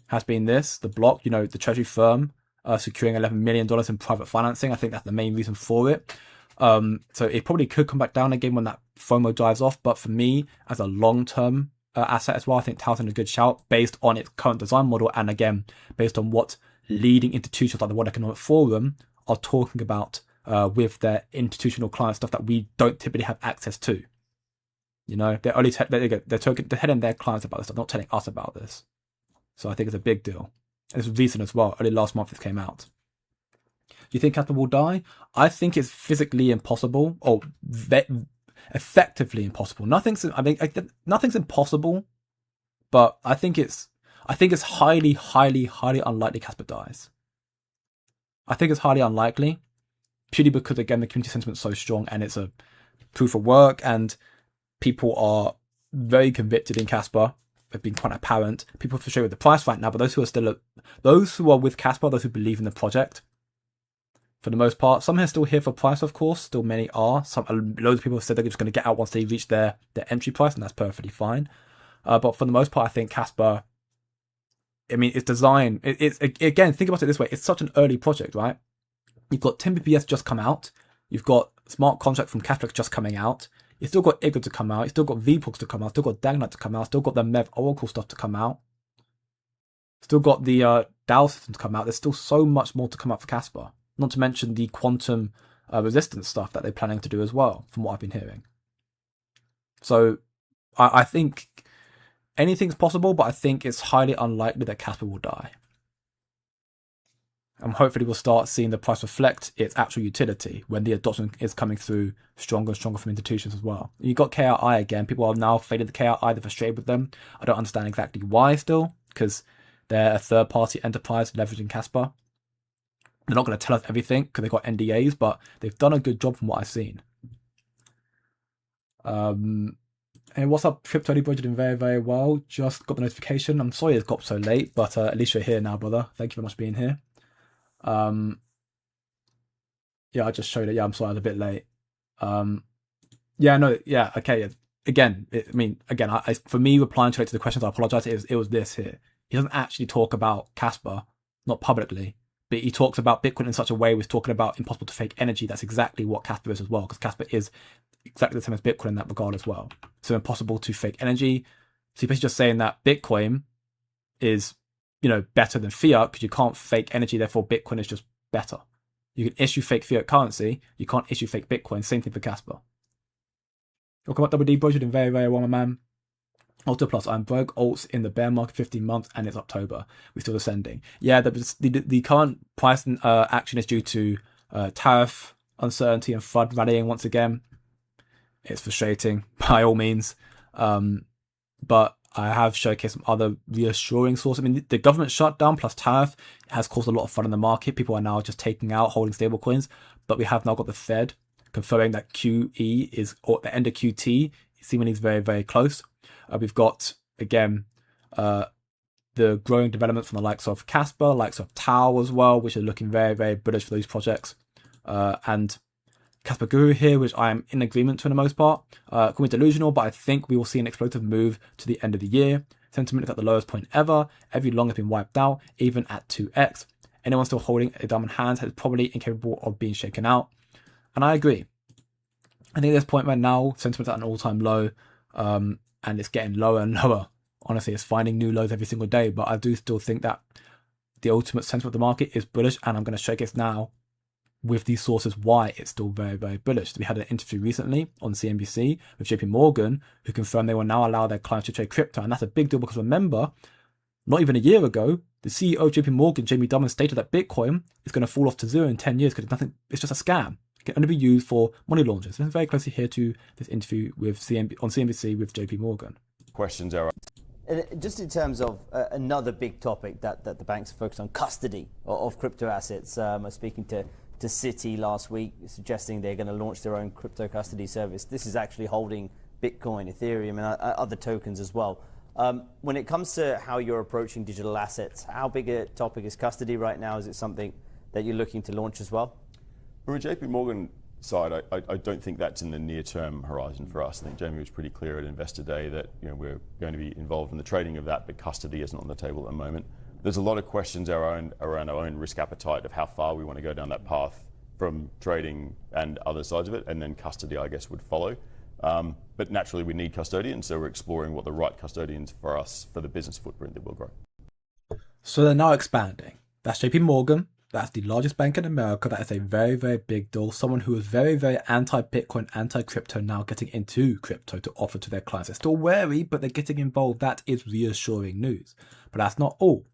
Has been the block, the treasury firm securing $11 million in private financing. I think that's the main reason for it. So it probably could come back down again when that FOMO dies off. But for me, as a long-term asset as well, I think Tau's in a good shout based on its current design model. And again, based on what leading institutions like the World Economic Forum are talking about with their institutional client stuff that we don't typically have access to. They're only they're telling their clients about this stuff, not telling us about this. So I think it's a big deal. It's recent as well. Only last month this came out. Do you think Casper will die? I think it's physically impossible, or effectively impossible. Nothing's impossible, but I think it's highly, highly, highly unlikely Casper dies. I think it's highly unlikely, purely because again the community sentiment is so strong and it's a proof of work and people are very convicted in Casper. Have been quite apparent. People are frustrated with the price right now, but those who are with Casper, those who believe in the project, for the most part, some are still here for price, of course. Still, many are. Loads of people have said they're just going to get out once they reach their entry price, and that's perfectly fine. But for the most part, I think Casper I mean, it's designed. It's again, think about it this way: it's such an early project, right? You've got 10 BPS just come out. You've got smart contract from Casper just coming out. You've still got IGA to come out. You've still got VPOX to come out. Still got Dagnite to come out. Still got the Mev Oracle stuff to come out. Still got the DAO system to come out. There's still so much more to come out for Casper. Not to mention the quantum resistance stuff that they're planning to do as well, from what I've been hearing. So I think anything's possible, but I think it's highly unlikely that Casper will die. And hopefully we'll start seeing the price reflect its actual utility when the adoption is coming through stronger and stronger from institutions as well. You've got KRI again. People are now fading the KRI. They're frustrated with them. I don't understand exactly why still, because they're a third-party enterprise leveraging Casper. They're not going to tell us everything because they've got NDAs, but they've done a good job from what I've seen. And what's up, Crypto budget doing very, very well. Just got the notification. I'm sorry it's got so late, but at least you're here now, brother. Thank you very much for being here. Yeah, I just showed it. Yeah, I'm sorry I was a bit late. Yeah, no, yeah, okay. Again, for me replying to the questions, I apologize. It was this here. He doesn't actually talk about Casper, not publicly, but he talks about Bitcoin in such a way. He's talking about impossible to fake energy. That's exactly what Casper is as well, because Casper is exactly the same as Bitcoin in that regard as well. So impossible to fake energy. So he's basically just saying that Bitcoin is, better than fiat because you can't fake energy. Therefore, Bitcoin is just better. You can issue fake fiat currency. You can't issue fake Bitcoin. Same thing for Casper. Welcome up, WD Bro. You're doing very, very well, my man. Ultra Plus, I'm broke alts in the bear market 15 months and it's October. We're still ascending. Yeah, the current price action is due to tariff uncertainty and FUD rallying once again. It's frustrating by all means. But I have showcased some other reassuring sources. I mean, the government shutdown plus tariff has caused a lot of fun in the market. People are now just taking out, holding stable coins. But we have now got the Fed confirming that QE is, or the end of QT, seemingly is very, very close. We've got, again, the growing development from the likes of Casper, likes of Tau as well, which are looking very, very bullish for those projects. And Casper Guru here, which I am in agreement to in the most part. Call me delusional, but I think we will see an explosive move to the end of the year. Sentiment is at the lowest point ever. Every long has been wiped out, even at 2x. Anyone still holding a diamond hands is probably incapable of being shaken out. And I agree. I think at this point right now, sentiment's at an all-time low, and it's getting lower and lower. Honestly, it's finding new lows every single day, but I do still think that the ultimate sentiment of the market is bullish, and I'm going to showcase now with these sources why it's still very, very bullish. We had an interview recently on CNBC with JP Morgan, who confirmed they will now allow their clients to trade crypto. And that's a big deal because remember, not even a year ago, the CEO of JP Morgan, Jamie Dimon, stated that Bitcoin is going to fall off to zero in 10 years because it's just a scam. It can only be used for money launderers. This is very closely here to this interview with on CNBC with JP Morgan. Questions are just in terms of another big topic that the banks are focused on, custody of crypto assets. I was speaking to Citi last week, suggesting they're going to launch their own crypto custody service. This is actually holding Bitcoin, Ethereum, and other tokens as well. When it comes to how you're approaching digital assets, how big a topic is custody right now? Is it something that you're looking to launch as well? From a JP Morgan side, I don't think that's in the near-term horizon for us. I think Jamie was pretty clear at Investor Day that we're going to be involved in the trading of that, but custody isn't on the table at the moment. There's a lot of questions around our own risk appetite of how far we want to go down that path from trading and other sides of it, and then custody, I guess, would follow. But naturally, we need custodians, so we're exploring what the right custodians for us for the business footprint that will grow. So they're now expanding. That's JP Morgan. That's the largest bank in America. That is a very, very big deal. Someone who is very, very anti-Bitcoin, anti-crypto, now getting into crypto to offer to their clients. They're still wary, but they're getting involved. That is reassuring news. But that's not all.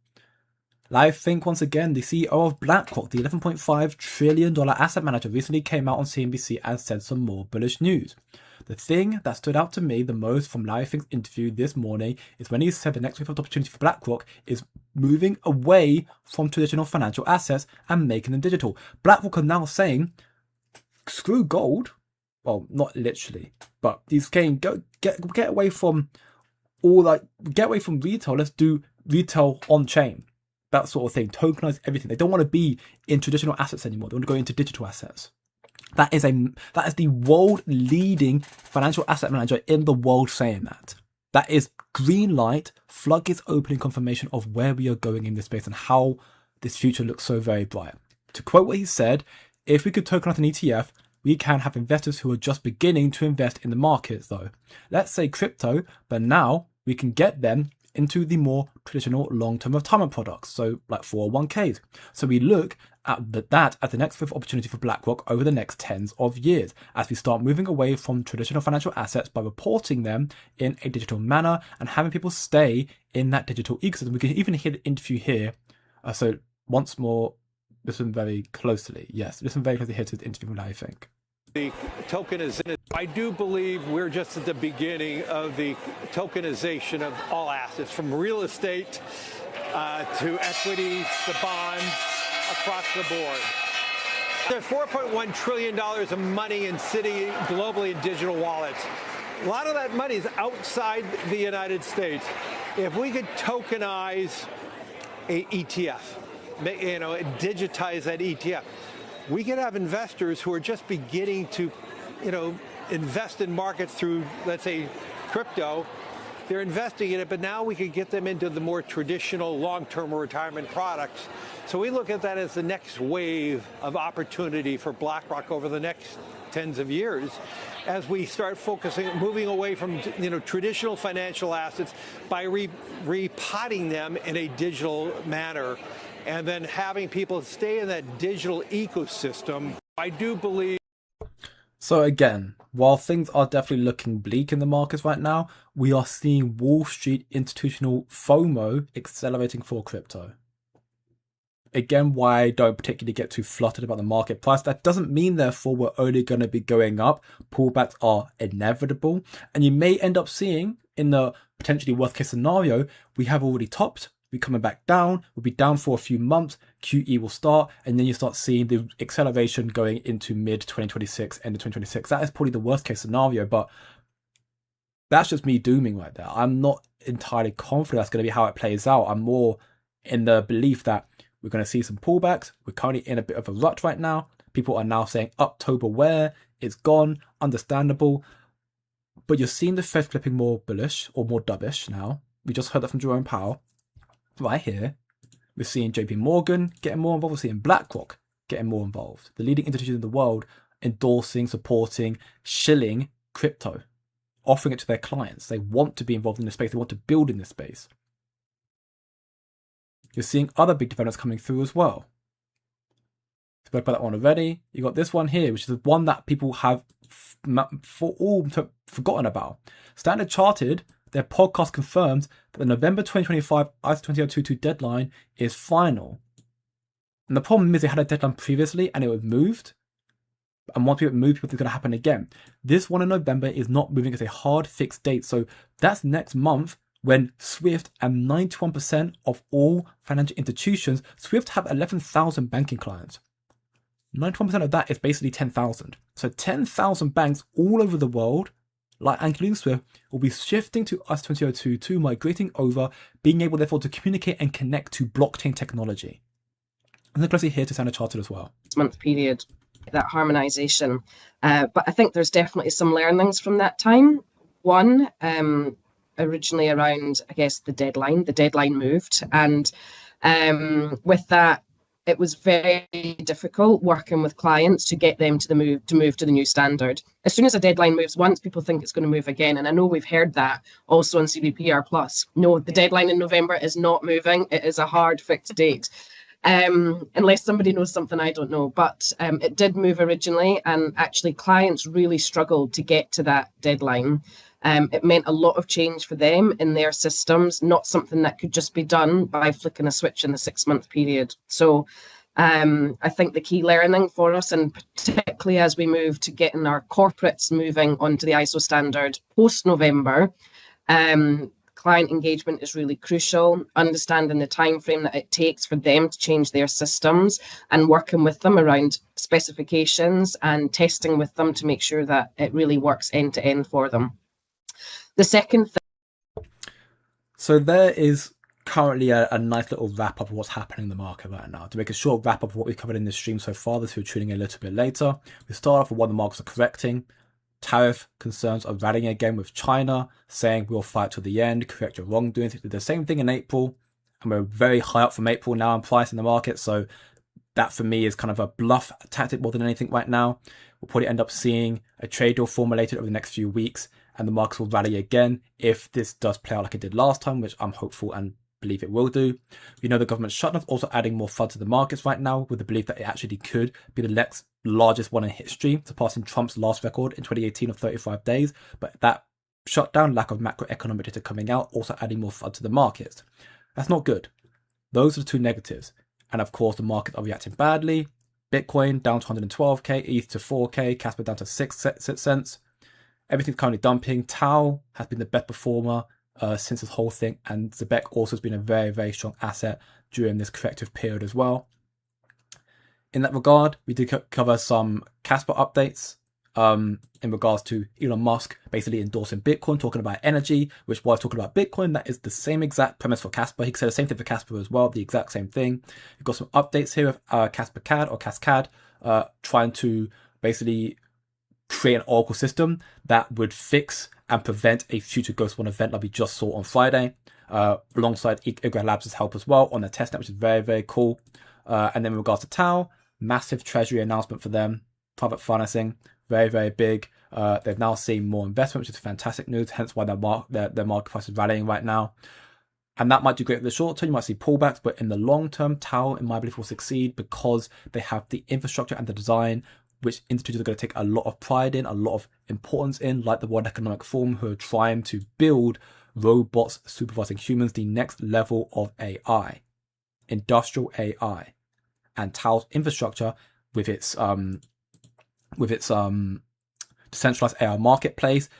I think, once again, the CEO of BlackRock, the $11.5 trillion asset manager, recently came out on CNBC and said some more bullish news. The thing that stood out to me the most from Larry Fink's interview this morning is when he said the next wave of opportunity for BlackRock is moving away from traditional financial assets and making them digital. BlackRock are now saying, screw gold. Well, not literally, but he's saying, get away from get away from retail. Let's do retail on chain. That sort of thing, tokenize everything. They don't want to be in traditional assets anymore. They want to go into digital assets. That is the world leading financial asset manager in the world saying that. that is green light, floodgates opening confirmation of where we are going in this space and how this future looks so very bright. To quote what he said, if we could tokenize an ETF, we can have investors who are just beginning to invest in the markets though. Let's say crypto, but now we can get them into the more traditional long-term retirement products, so like 401ks. So we look at that as the next fifth opportunity for BlackRock over the next tens of years, as we start moving away from traditional financial assets by reporting them in a digital manner and having people stay in that digital ecosystem. We can even hear the interview here. So once more, listen very closely. Yes, listen very closely here to the interview and how you think. The tokenization, I do believe we're just at the beginning of the tokenization of all assets, from real estate to equities to bonds across the board. There's $4.1 trillion of money in globally in digital wallets. A lot of that money is outside the United States. If we could tokenize an ETF, digitize that ETF, we could have investors who are just beginning to, invest in markets through, let's say, crypto. They're investing in it, but now we could get them into the more traditional long-term retirement products. So we look at that as the next wave of opportunity for BlackRock over the next tens of years, as we start moving away from traditional financial assets by repotting them in a digital manner, and then having people stay in that digital ecosystem. I do believe. So again, while things are definitely looking bleak in the markets right now, we are seeing Wall Street institutional FOMO accelerating for crypto. Again, why I don't particularly get too fluttered about the market price. That doesn't mean, therefore, we're only going to be going up. Pullbacks are inevitable. And you may end up seeing, in the potentially worst case scenario, we have already topped. We're coming back down. We'll be down for a few months. QE will start. And then you start seeing the acceleration going into mid-2026, end of 2026. That is probably the worst case scenario. But that's just me dooming right there. I'm not entirely confident that's going to be how it plays out. I'm more in the belief that we're going to see some pullbacks. We're currently in a bit of a rut right now. People are now saying October where? It's gone. Understandable. But you're seeing the Fed flipping more bullish or more dovish now. We just heard that from Jerome Powell. Right here, we're seeing JP Morgan getting more involved. We're seeing BlackRock getting more involved. The leading institutions in the world endorsing, supporting, shilling crypto, offering it to their clients. They want to be involved in this space. They want to build in this space. You're seeing other big developments coming through as well. Spoke about that one already. You got this one here, which is the one that people have forgotten about. Standard Chartered, their podcast confirms that the November 2025 ISO 20022 deadline is final. And the problem is they had a deadline previously and it was moved. And once it moved, people think it's going to happen again. This one in November is not moving as a hard fixed date. So that's next month when SWIFT and 91% of all financial institutions, SWIFT have 11,000 banking clients. 91% of that is basically 10,000. So 10,000 banks all over the world, like including SWIFT, will be shifting to ISO 20022, migrating over, being able therefore to communicate and connect to blockchain technology. And then closely here to Standard Chartered as well. Month period, that harmonization. But I think there's definitely some learnings from that time. One, originally around, I guess, the deadline moved. And with that, it was very difficult working with clients to get them to move to the new standard. As soon as a deadline moves once, people think it's going to move again. And I know we've heard that also on CBPR Plus. No, the deadline in November is not moving. It is a hard fixed date. Unless somebody knows something I don't know. But it did move originally, and actually clients really struggled to get to that deadline. It meant a lot of change for them in their systems, not something that could just be done by flicking a switch in the 6-month period. So I think the key learning for us, and particularly as we move to getting our corporates moving onto the ISO standard post-November, client engagement is really crucial, understanding the time frame that it takes for them to change their systems and working with them around specifications and testing with them to make sure that it really works end to end for them. The second thing. So there is currently a nice little wrap up of what's happening in the market right now. To make a short wrap up of what we've covered in this stream so far, those who are tuning in a little bit later, we start off with what the markets are correcting. Tariff concerns are rallying again, with China saying we'll fight to the end, correct your wrongdoings. They did the same thing in April, and we're very high up from April now in price in the market. So that for me is kind of a bluff tactic more than anything right now. We'll probably end up seeing a trade deal formulated over the next few weeks, and the markets will rally again if this does play out like it did last time, which I'm hopeful and believe it will do. We know the government shutdown is also adding more FUD to the markets right now, with the belief that it actually could be the next largest one in history, surpassing Trump's last record in 2018 of 35 days. But that shutdown, lack of macroeconomic data coming out, also adding more FUD to the markets. That's not good. Those are the two negatives. And of course, the markets are reacting badly. Bitcoin down to 112k, ETH to 4k, Casper down to 6 cents. Everything's currently dumping. Tau has been the best performer since this whole thing, and Zebec also has been a very, very strong asset during this corrective period as well. In that regard, we did cover some Casper updates in regards to Elon Musk basically endorsing Bitcoin, talking about energy, which while talking about Bitcoin, that is the same exact premise for Casper. He said the same thing for Casper as well, the exact same thing. We've got some updates here of Casper CAD or Cascade trying to basically create an oracle system that would fix and prevent a future Ghost One event like we just saw on Friday, alongside Igra Labs' help as well on their testnet, which is very, very cool. And then in regards to Tau, massive treasury announcement for them, private financing, very, very big. They've now seen more investment, which is fantastic news, hence why their market price is rallying right now. And that might do great for the short term. You might see pullbacks, but in the long term, Tau, in my belief, will succeed because they have the infrastructure and the design which institutions are going to take a lot of pride in, a lot of importance in, like the World Economic Forum, who are trying to build robots supervising humans, the next level of AI, industrial AI. And Tau's infrastructure with its decentralized AI marketplace,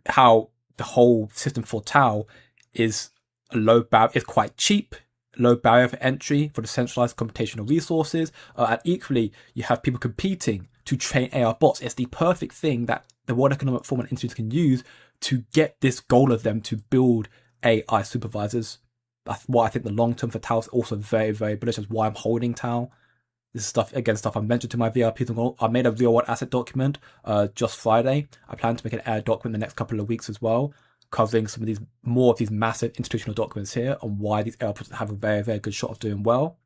how the whole system for Tau is a low barrier, is quite cheap, low barrier for entry for decentralized computational resources, and equally you have people competing to train AI bots. It's the perfect thing that the World Economic Forum and institutes can use to get this goal of them to build AI supervisors. That's why I think the long term for Tau is also very, very bullish. That's why I'm holding Tau. This is stuff I mentioned to my VIPs. I made a real world asset document just Friday. I plan to make an AI document in the next couple of weeks as well, covering some of more of these massive institutional documents here on why these AI projects have a very, very good shot of doing well.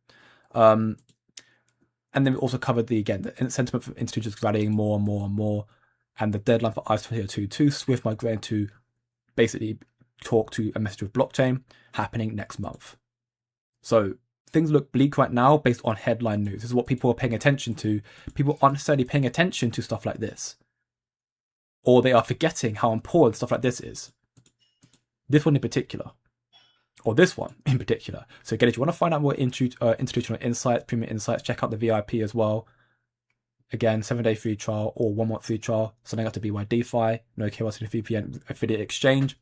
And then we also covered the sentiment for institutions rallying more and more and more, and the deadline for ICE 2 Swift migrating to basically talk to a message with blockchain happening next month. So things look bleak right now based on headline news. This is what people are paying attention to. People aren't necessarily paying attention to stuff like this, or they are forgetting how important stuff like this is. This one in particular. Or this one in particular. So again, if you want to find out more institutional insights, premium insights, check out the VIP as well. Again, 7-day free trial or 1 month free trial. Signing up to BYDFI, no KYC VPN affiliate exchange.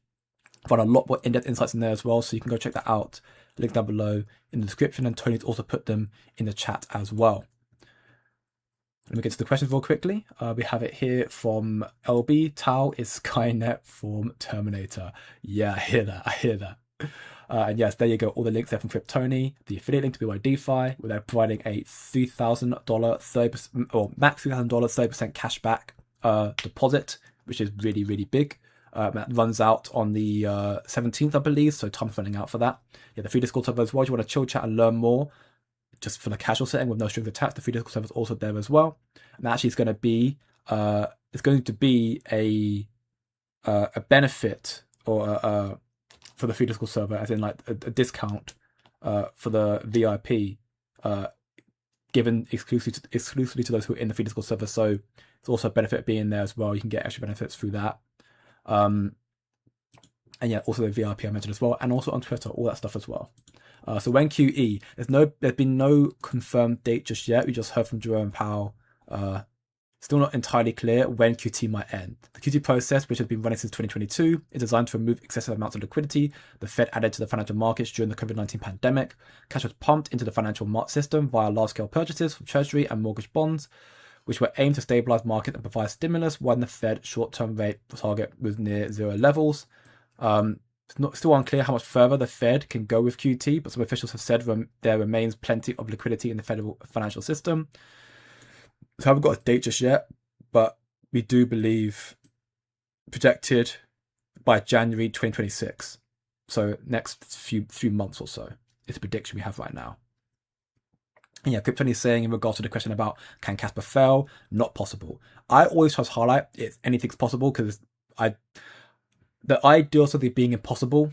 Find a lot more in-depth insights in there as well, so you can go check that out. Link down below in the description, and Tony's also put them in the chat as well. Let me get to the questions real quickly. We have it here from LB. Tau is Skynet from Terminator. Yeah, I hear that. And yes, there you go. All the links there from Cryptony, the affiliate link to BYDFI, where they're providing a $3,000 30% or max $3,000 30% cashback deposit, which is really, really big. That runs out on the 17th, I believe. So time's running out for that. Yeah, the free Discord server as well. If you want to chill chat and learn more, just for the casual setting with no strings attached, the free Discord server is also there as well. And actually, it's going to be a benefit or for the free Discord server, as in like a discount for the VIP given exclusively to those who are in the free Discord server. So it's also a benefit being there as well. You can get extra benefits through that. And yeah, also the VIP I mentioned as well, and also on Twitter, all that stuff as well. So when QE, there's been no confirmed date just yet. We just heard from Jerome Powell. Still not entirely clear when QT might end. The QT process, which has been running since 2022, is designed to remove excessive amounts of liquidity the Fed added to the financial markets during the COVID-19 pandemic. Cash was pumped into the financial system via large-scale purchases from Treasury and mortgage bonds, which were aimed to stabilize market and provide stimulus when the Fed short-term rate target was near zero levels. It's still unclear how much further the Fed can go with QT, but some officials have said there remains plenty of liquidity in the federal financial system. So I haven't got a date just yet, but we do believe projected by January 2026. So next few months or so is the prediction we have right now. And yeah, Krypton is saying in regards to the question about can Casper fail, not possible. I always try to highlight if anything's possible because the idea of something being impossible,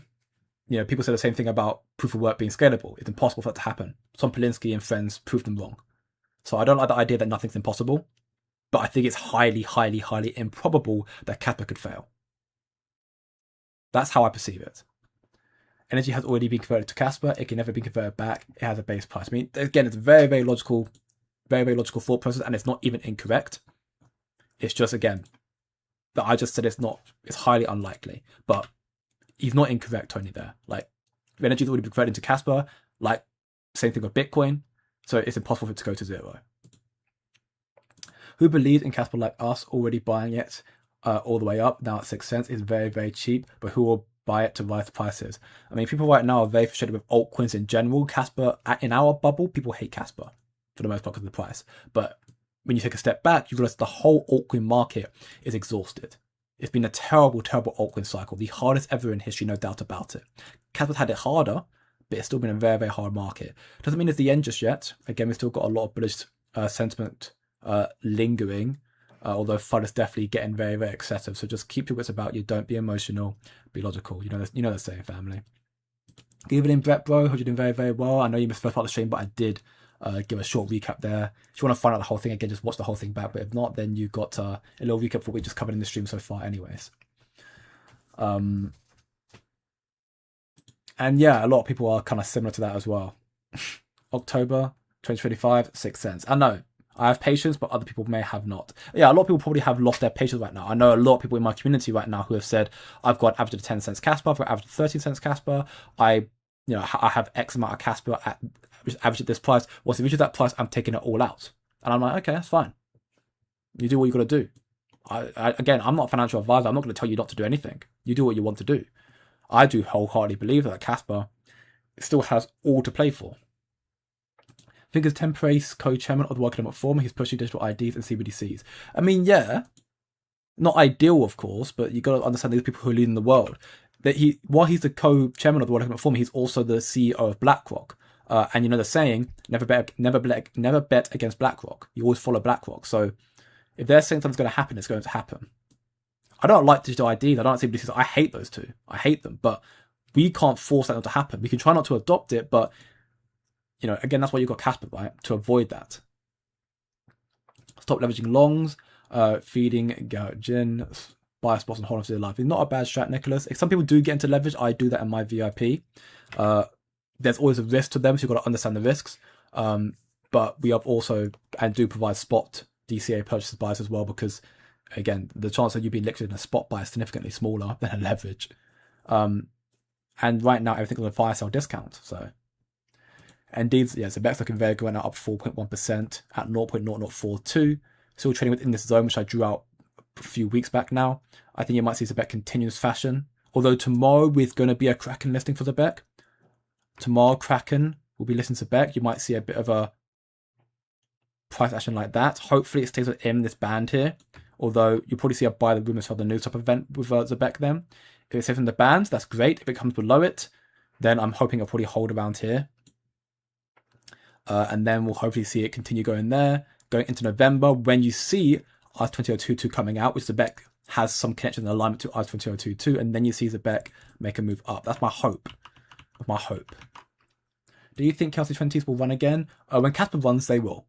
people say the same thing about proof of work being scalable. It's impossible for that to happen. Tom Polinsky and friends proved them wrong. So I don't like the idea that nothing's impossible, but I think it's highly, highly, highly improbable that Casper could fail. That's how I perceive it. Energy has already been converted to Casper. It can never be converted back. It has a base price. I mean, again, it's very, very logical thought process, and it's not even incorrect. It's just, again, that I just said it's highly unlikely. But he's not incorrect, Tony, there. Like, energy's already been converted into Casper. Like, same thing with Bitcoin. So it's impossible for it to go to zero. Who believes in Casper like us, already buying it all the way up, now at 6 cents, is very, very cheap, but who will buy it to rise the prices? I mean, people right now are very frustrated with altcoins in general. Casper, in our bubble, people hate Casper for the most part because of the price. But when you take a step back, you realize the whole altcoin market is exhausted. It's been a terrible, terrible altcoin cycle, the hardest ever in history, no doubt about it. Casper's had it harder, but it's still been a very, very hard market. Doesn't mean it's the end just yet. Again, we've still got a lot of bullish sentiment lingering, although FUD is definitely getting very, very excessive. So just keep your wits about you. Don't be emotional. Be logical. You know the saying, family. Good evening, Brett, bro. Hope you're doing very, very well. I know you missed the first part of the stream, but I did give a short recap there. If you want to find out the whole thing again, just watch the whole thing back. But if not, then you got a little recap for what we just covered in the stream so far anyways. And yeah, a lot of people are kind of similar to that as well. October 2025, 6 cents. I know I have patience, but other people may have not. Yeah, a lot of people probably have lost their patience right now. I know a lot of people in my community right now who have said, I've got an average of 10 cents Casper, I've got an average of 13 cents Casper. I have X amount of Casper at average at this price. Once it reaches that price, I'm taking it all out. And I'm like, okay, that's fine. You do what you got to do. Again, I'm not a financial advisor. I'm not going to tell you not to do anything. You do what you want to do. I do wholeheartedly believe that Casper still has all to play for. I think as temporary co-chairman of the World Economic Forum, he's pushing digital IDs and CBDCs. I mean, yeah, not ideal, of course, but you got to understand these people who are leading the world. That while he's the co-chairman of the World Economic Forum, he's also the CEO of BlackRock. And you know the saying, never bet against BlackRock. You always follow BlackRock. So if they're saying something's going to happen, it's going to happen. I don't like digital IDs. I don't like CBDCs. I hate those two. I hate them. But we can't force that not to happen. We can try not to adopt it, but again, that's why you've got Casper, right? To avoid that. Stop leveraging longs, feeding gin, buy spots and hold on to their life. It's not a bad strat, Nicholas. If some people do get into leverage, I do that in my VIP. There's always a risk to them, so you've got to understand the risks. But we have also, and do provide spot DCA purchases buys as well, because again, the chance of you being liquidated in a spot buy is significantly smaller than a leverage. And right now, everything's on a fire sale discount. So, indeed, yeah, Zebec's looking very good right now, up 4.1% at 0.0042. Still trading within this zone, which I drew out a few weeks back now. I think you might see Zebec continuous fashion. Although tomorrow is going to be a Kraken listing for Zebec. Tomorrow, Kraken will be listing Zebec. You might see a bit of a price action like that. Hopefully, it stays within this band here. Although you'll probably see a buy the rumors for the news type event with Zebec then. If it stays in the band, that's great. If it comes below it, then I'm hoping it'll probably hold around here. And then we'll hopefully see it continue going there. Going into November, when you see RS20022 coming out, which Zebec has some connection and alignment to RS20022, and then you see Zebec make a move up. That's my hope. My hope. Do you think KYC20s will run again? When Casper runs, they will.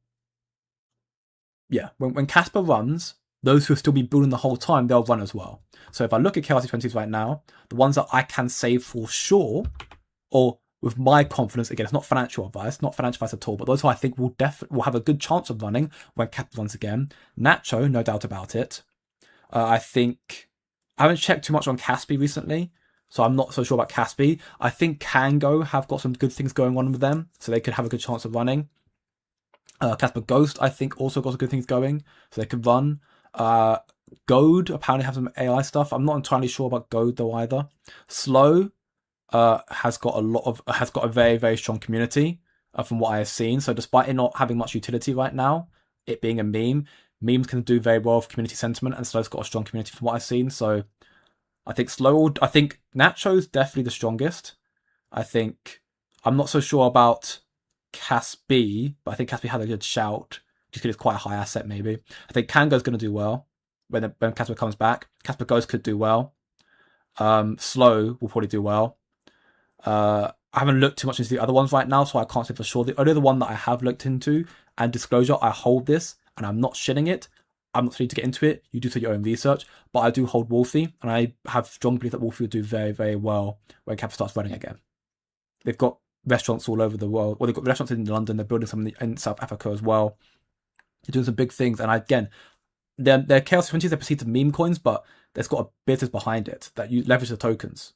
Yeah, when Casper runs, those who will still be building the whole time, they'll run as well. So if I look at KYC20s right now, the ones that I can save for sure, or with my confidence, again, it's not financial advice at all, but those who I think will have a good chance of running when Casper runs again. Nacho, no doubt about it. I think I haven't checked too much on Casper recently, so I'm not so sure about Casper. I think Kango have got some good things going on with them, so they could have a good chance of running. Casper Ghost, I think, also got some good things going, so they could run. Goad apparently have some AI stuff. I'm not entirely sure about Goad though either. Slow has got a very, very strong community from what I have seen. So despite it not having much utility right now, it being a meme, memes can do very well for community sentiment, and Slow's got a strong community from what I've seen. So I think Nacho's definitely the strongest. I'm not so sure about Caspi, but I think Caspi had a good shout, just because it's quite a high asset maybe. I think Kango's going to do well when Casper comes back. Casper Ghost could do well. Slow will probably do well. I haven't looked too much into the other ones right now, so I can't say for sure. The only one that I have looked into, and disclosure, I hold this, and I'm not shitting it. I'm not ready to get into it. You do your own research, but I do hold Wolfie, and I have strong belief that Wolfie will do very, very well when Casper starts running again. They've got restaurants all over the world. Well, they've got restaurants in London. They're building some in South Africa as well. They're doing some big things, and again, their Chaos 20s, they're perceived as meme coins, but there's got a business behind it that you leverage the tokens.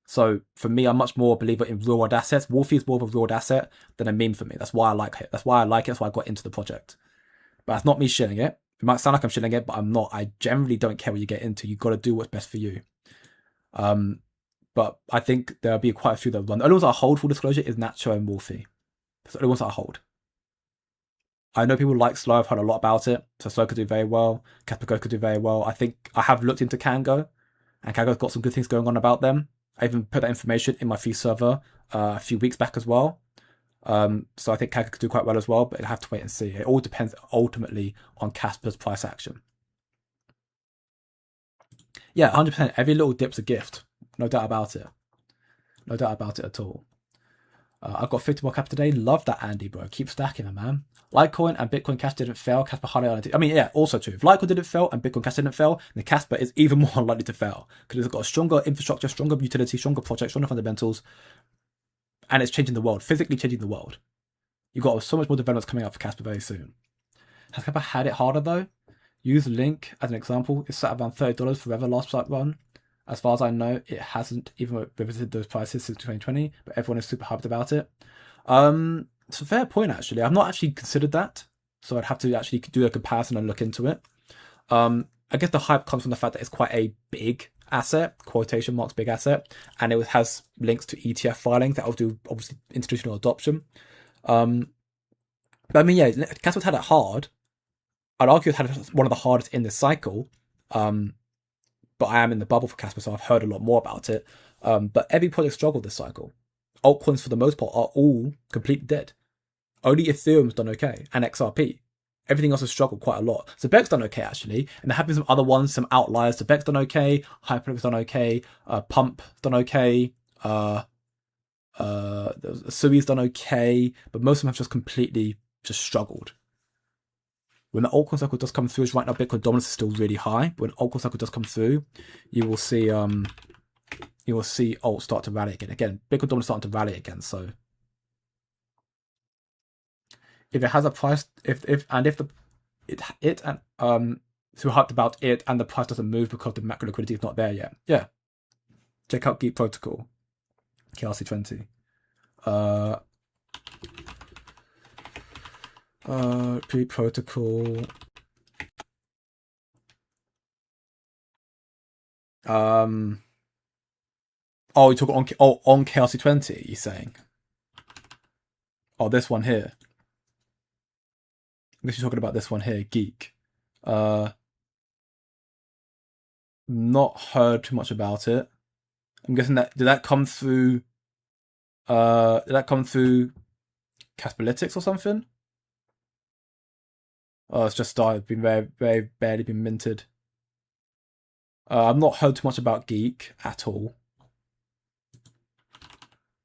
So for me, I'm much more a believer in real world assets. Wolfie is more of a real world asset than a meme for me. That's why I like it. That's why I got into the project. But that's not me shilling it. It might sound like I'm shilling it, but I'm not. I generally don't care what you get into. You've got to do what's best for you. But I think there'll be quite a few that run. The only ones I hold, full disclosure, is Nacho and Wolfie. That's the only ones that I hold. I know people like Slow. I've heard a lot about it. So Slow could do very well. Casper Go could do very well. I think I have looked into Kango, and Kango's got some good things going on about them. I even put that information in my free server a few weeks back as well. So I think Kango could do quite well as well, but I'll have to wait and see. It all depends ultimately on Casper's price action. Yeah, 100%. Every little dip's a gift. No doubt about it. No doubt about it at all. I've got 50 more cap today. Love that, Andy, bro. Keep stacking them, man. Litecoin and Bitcoin Cash didn't fail. Casper highly unlikely. I mean, yeah, also true. If Litecoin didn't fail and Bitcoin Cash didn't fail, then Casper is even more unlikely to fail because it's got a stronger infrastructure, stronger utility, stronger project, stronger fundamentals, and it's changing the world, physically changing the world. You've got so much more developments coming up for Casper very soon. Has Casper had it harder though? Use Link as an example. It's sat around $30 forever last run. As far as I know, it hasn't even revisited those prices since 2020, but everyone is super hyped about it. It's a fair point, actually. I've not actually considered that, so I'd have to actually do a comparison and look into it. I guess the hype comes from the fact that it's quite a big asset, quotation marks, big asset, and it has links to ETF filings that will do, obviously, institutional adoption. But I mean, yeah, Casper's had it hard. I'd argue it's had one of the hardest in this cycle. But I am in the bubble for Casper, so I've heard a lot more about it. But every project struggled this cycle. Altcoins, for the most part, are all completely dead. Only Ethereum's done okay, and XRP. Everything else has struggled quite a lot. Zebec's done okay, actually. And there have been some other ones, some outliers. Zebec's done okay. Hyperlink's done okay. Pump's done okay. Sui's done okay. But most of them have just completely struggled. When the altcoin cycle does come through, as right now Bitcoin dominance is still really high. But when altcoin cycle does come through, you will see alt start to rally again. Again, Bitcoin dominance starting to rally again. So if it has a price, if so hyped about it and the price doesn't move because the macro liquidity is not there yet. Yeah. Check out Geek Protocol, KYC 20. Pre-protocol. Oh, you're talking on KRC 20, you're saying? Oh, this one here. I guess you're talking about this one here, Geek. Not heard too much about it. I'm guessing did that come through Casperlytics or something? Oh, it's just started, been very, very barely been minted. I've not heard too much about Geek at all.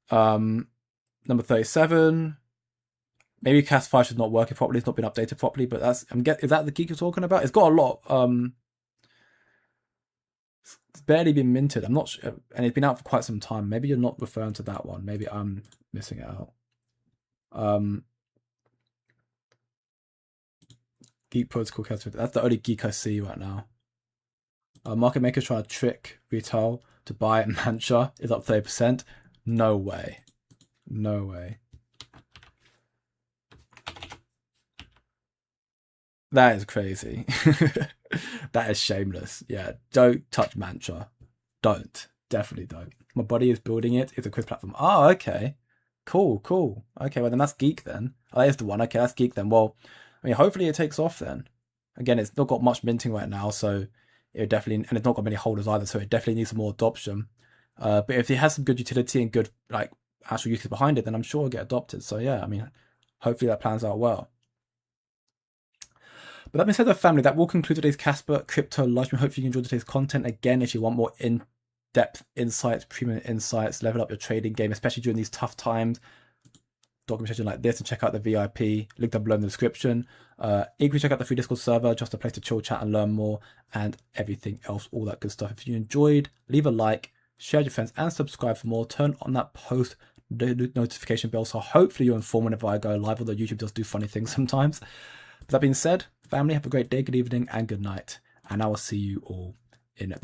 Number 37. Maybe Casper is not working properly, it's not been updated properly, but is that the Geek you're talking about? It's got a lot, it's barely been minted. I'm not sure, and it's been out for quite some time. Maybe you're not referring to that one. Maybe I'm missing it out. Geek Protocol Casper. That's the only Geek I see right now. Market makers trying to trick retail to buy at Mancha is up 30%. No way. No way. That is crazy. That is shameless. Yeah, don't touch Mantra. Don't. Definitely don't. My buddy is building it. It's a quiz platform. Oh, okay. Cool. Okay, well then that's Geek then. Oh, that is the one. Okay, that's Geek then. Well, I mean, hopefully it takes off then. Again, it's not got much minting right now, so it definitely, and it's not got many holders either, so it definitely needs some more adoption. But if it has some good utility and good like actual use behind it, then I'm sure it'll get adopted. So yeah, I mean, hopefully that plans out well. But that being said, family, that will conclude today's Casper crypto live stream. Hopefully you enjoyed today's content. Again, if you want more in-depth insights, premium insights, level up your trading game, especially during these tough times, documentation like this, and check out the VIP link down below in the description. Equally check out the free Discord server, just a place to chill, chat and learn more, and everything else, all that good stuff. If you enjoyed, leave a like, share with your friends, and subscribe for more. Turn on that post notification bell, so hopefully you're informed whenever I go live, although YouTube does do funny things sometimes. But that being said, family, have a great day, good evening, and good night, and I will see you all in a